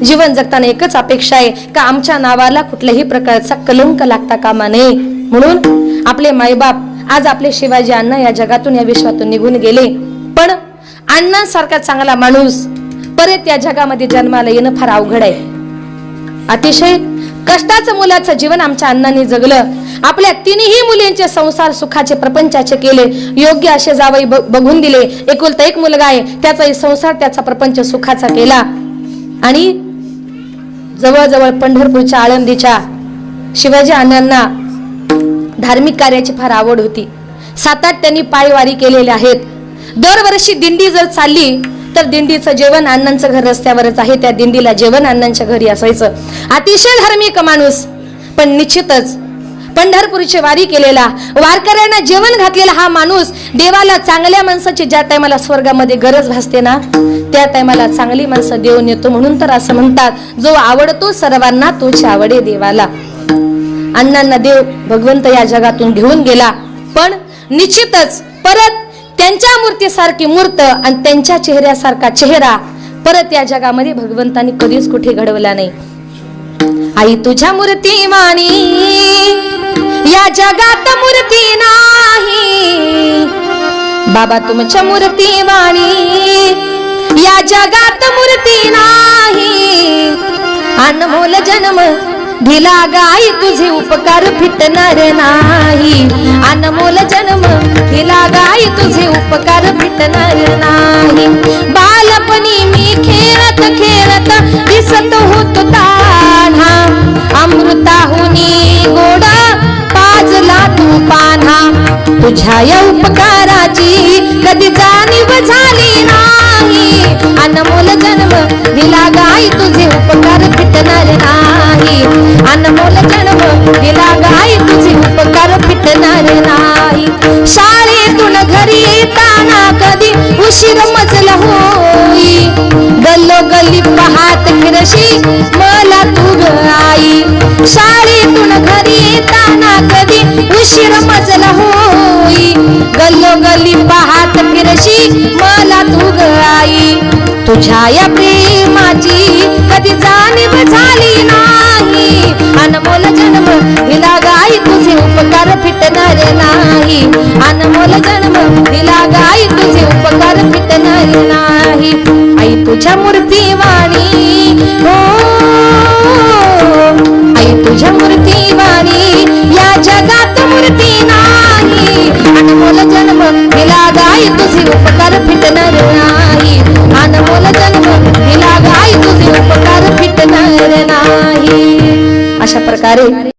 जीवन जगताना एकच अपेक्षा आहे का आमच्या नावाला कुठल्याही प्रकारचा कलंक लागता कामा नये. म्हणून आपले मायबाप आज आपले शिवाजी अण्णा या जगातून या विश्वातून निघून गेले, पण अण्णांसारखा चांगला माणूस परत या जगामध्ये जन्माला येणं फार अवघड आहे. अतिशय कष्टाचं मुलाचं जीवन आमच्या अण्णांनी जगलं. आपल्या तिन्ही मुलींचे संसार सुखाचे प्रपंचाचे केले. योग्य असे जावई बघून दिले. एकुलता एक मुलगा आहे, त्याचाही संसार त्याचा प्रपंच सुखाचा केला. आणि जवळजवळ पंढरपूरच्या आळंदीच्या शिवाजी अण्णांना धार्मिक कार्याची फार आवड होती. 7-8 त्यांनी पायवारी केलेल्या आहेत. दरवर्षी दिंडी जर चालली तर दिंडीचं जेवण अण्णांचं घर रस्त्यावरच आहे, त्या दिंडीला जेवण अण्णांच्या घरी असायचं. अतिशय धार्मिक माणूस, पण निश्चितच पंढरपूरची वारी केलेला, वारकऱ्यांना जेवण घातलेला हा माणूस देवाला चांगल्या माणसाची ज्या टायमाला स्वर्गामध्ये गरज भासते ना त्या टायमाला चांगली माणसं देऊन येतो. म्हणून तर असं म्हणतात जो आवडतो सर्वांना तोच आवडे देवाला. अण्णांना देव भगवंत या जगातून घेऊन गेला, पण निश्चितच परत त्यांच्या मूर्तीसारखी मूर्त आणि त्यांच्या चेहऱ्यासारखा चेहरा परत या जगामध्ये भगवंतांनी कधीच कुठे घडवला नाही. आई तुझ्या मूर्ती वाणी या जगात मूर्ती नाही, बाबा तुमच्या मूर्ती वाणी या जगात मूर्ती नाही. अनमोल जन्म दिला गाई तुझे उपकार फिटणार नाही. अनमोल जन्म दिला गाई तुझे उपकार फिटणार नाही. बालपणी मी खेळत खेळत दिसत होतो तान्हा, अमृताहुनी गोड पाजला तू पान्हा. तुझ्या या उपकाराची कधी जाणीव झाली नाही. अनमोल जन्म दिला गाई तुझे उपकार फिटणार नाही. अनमोल जन्म दिला गाई तुझे उपकार फिटणार नाही. शाळेतून घरी येताना कधी उशीर मजला होई, गल्लोगल्ली पाहत फिरशी मला तू ग आई. शाळेतून घरी येताना कधी उशीर मजला होई, गल्लोगल्ली पाहत फिरशी मला तू ग आई. तुझ्या या प्रेमाची कधी जाणीव झाली नाही. अनमोल जन्म दिला गाई तुझे उपकार फिटणार नाही. अनमोल जन्म दिला गाई तुझे उपकार फिटणार नाही. आई तुझ्या मूर्ती वाणी हो, आई तुझ्या मूर्ती वाणी या जगात मूर्ती नाही. अनमोल जन्म दिला गाई तुझे उपकार फिटणार नाही. अनमोल जन्म दिला गाई तुझे उपकार फिटणार नाही. अशा प्रकारे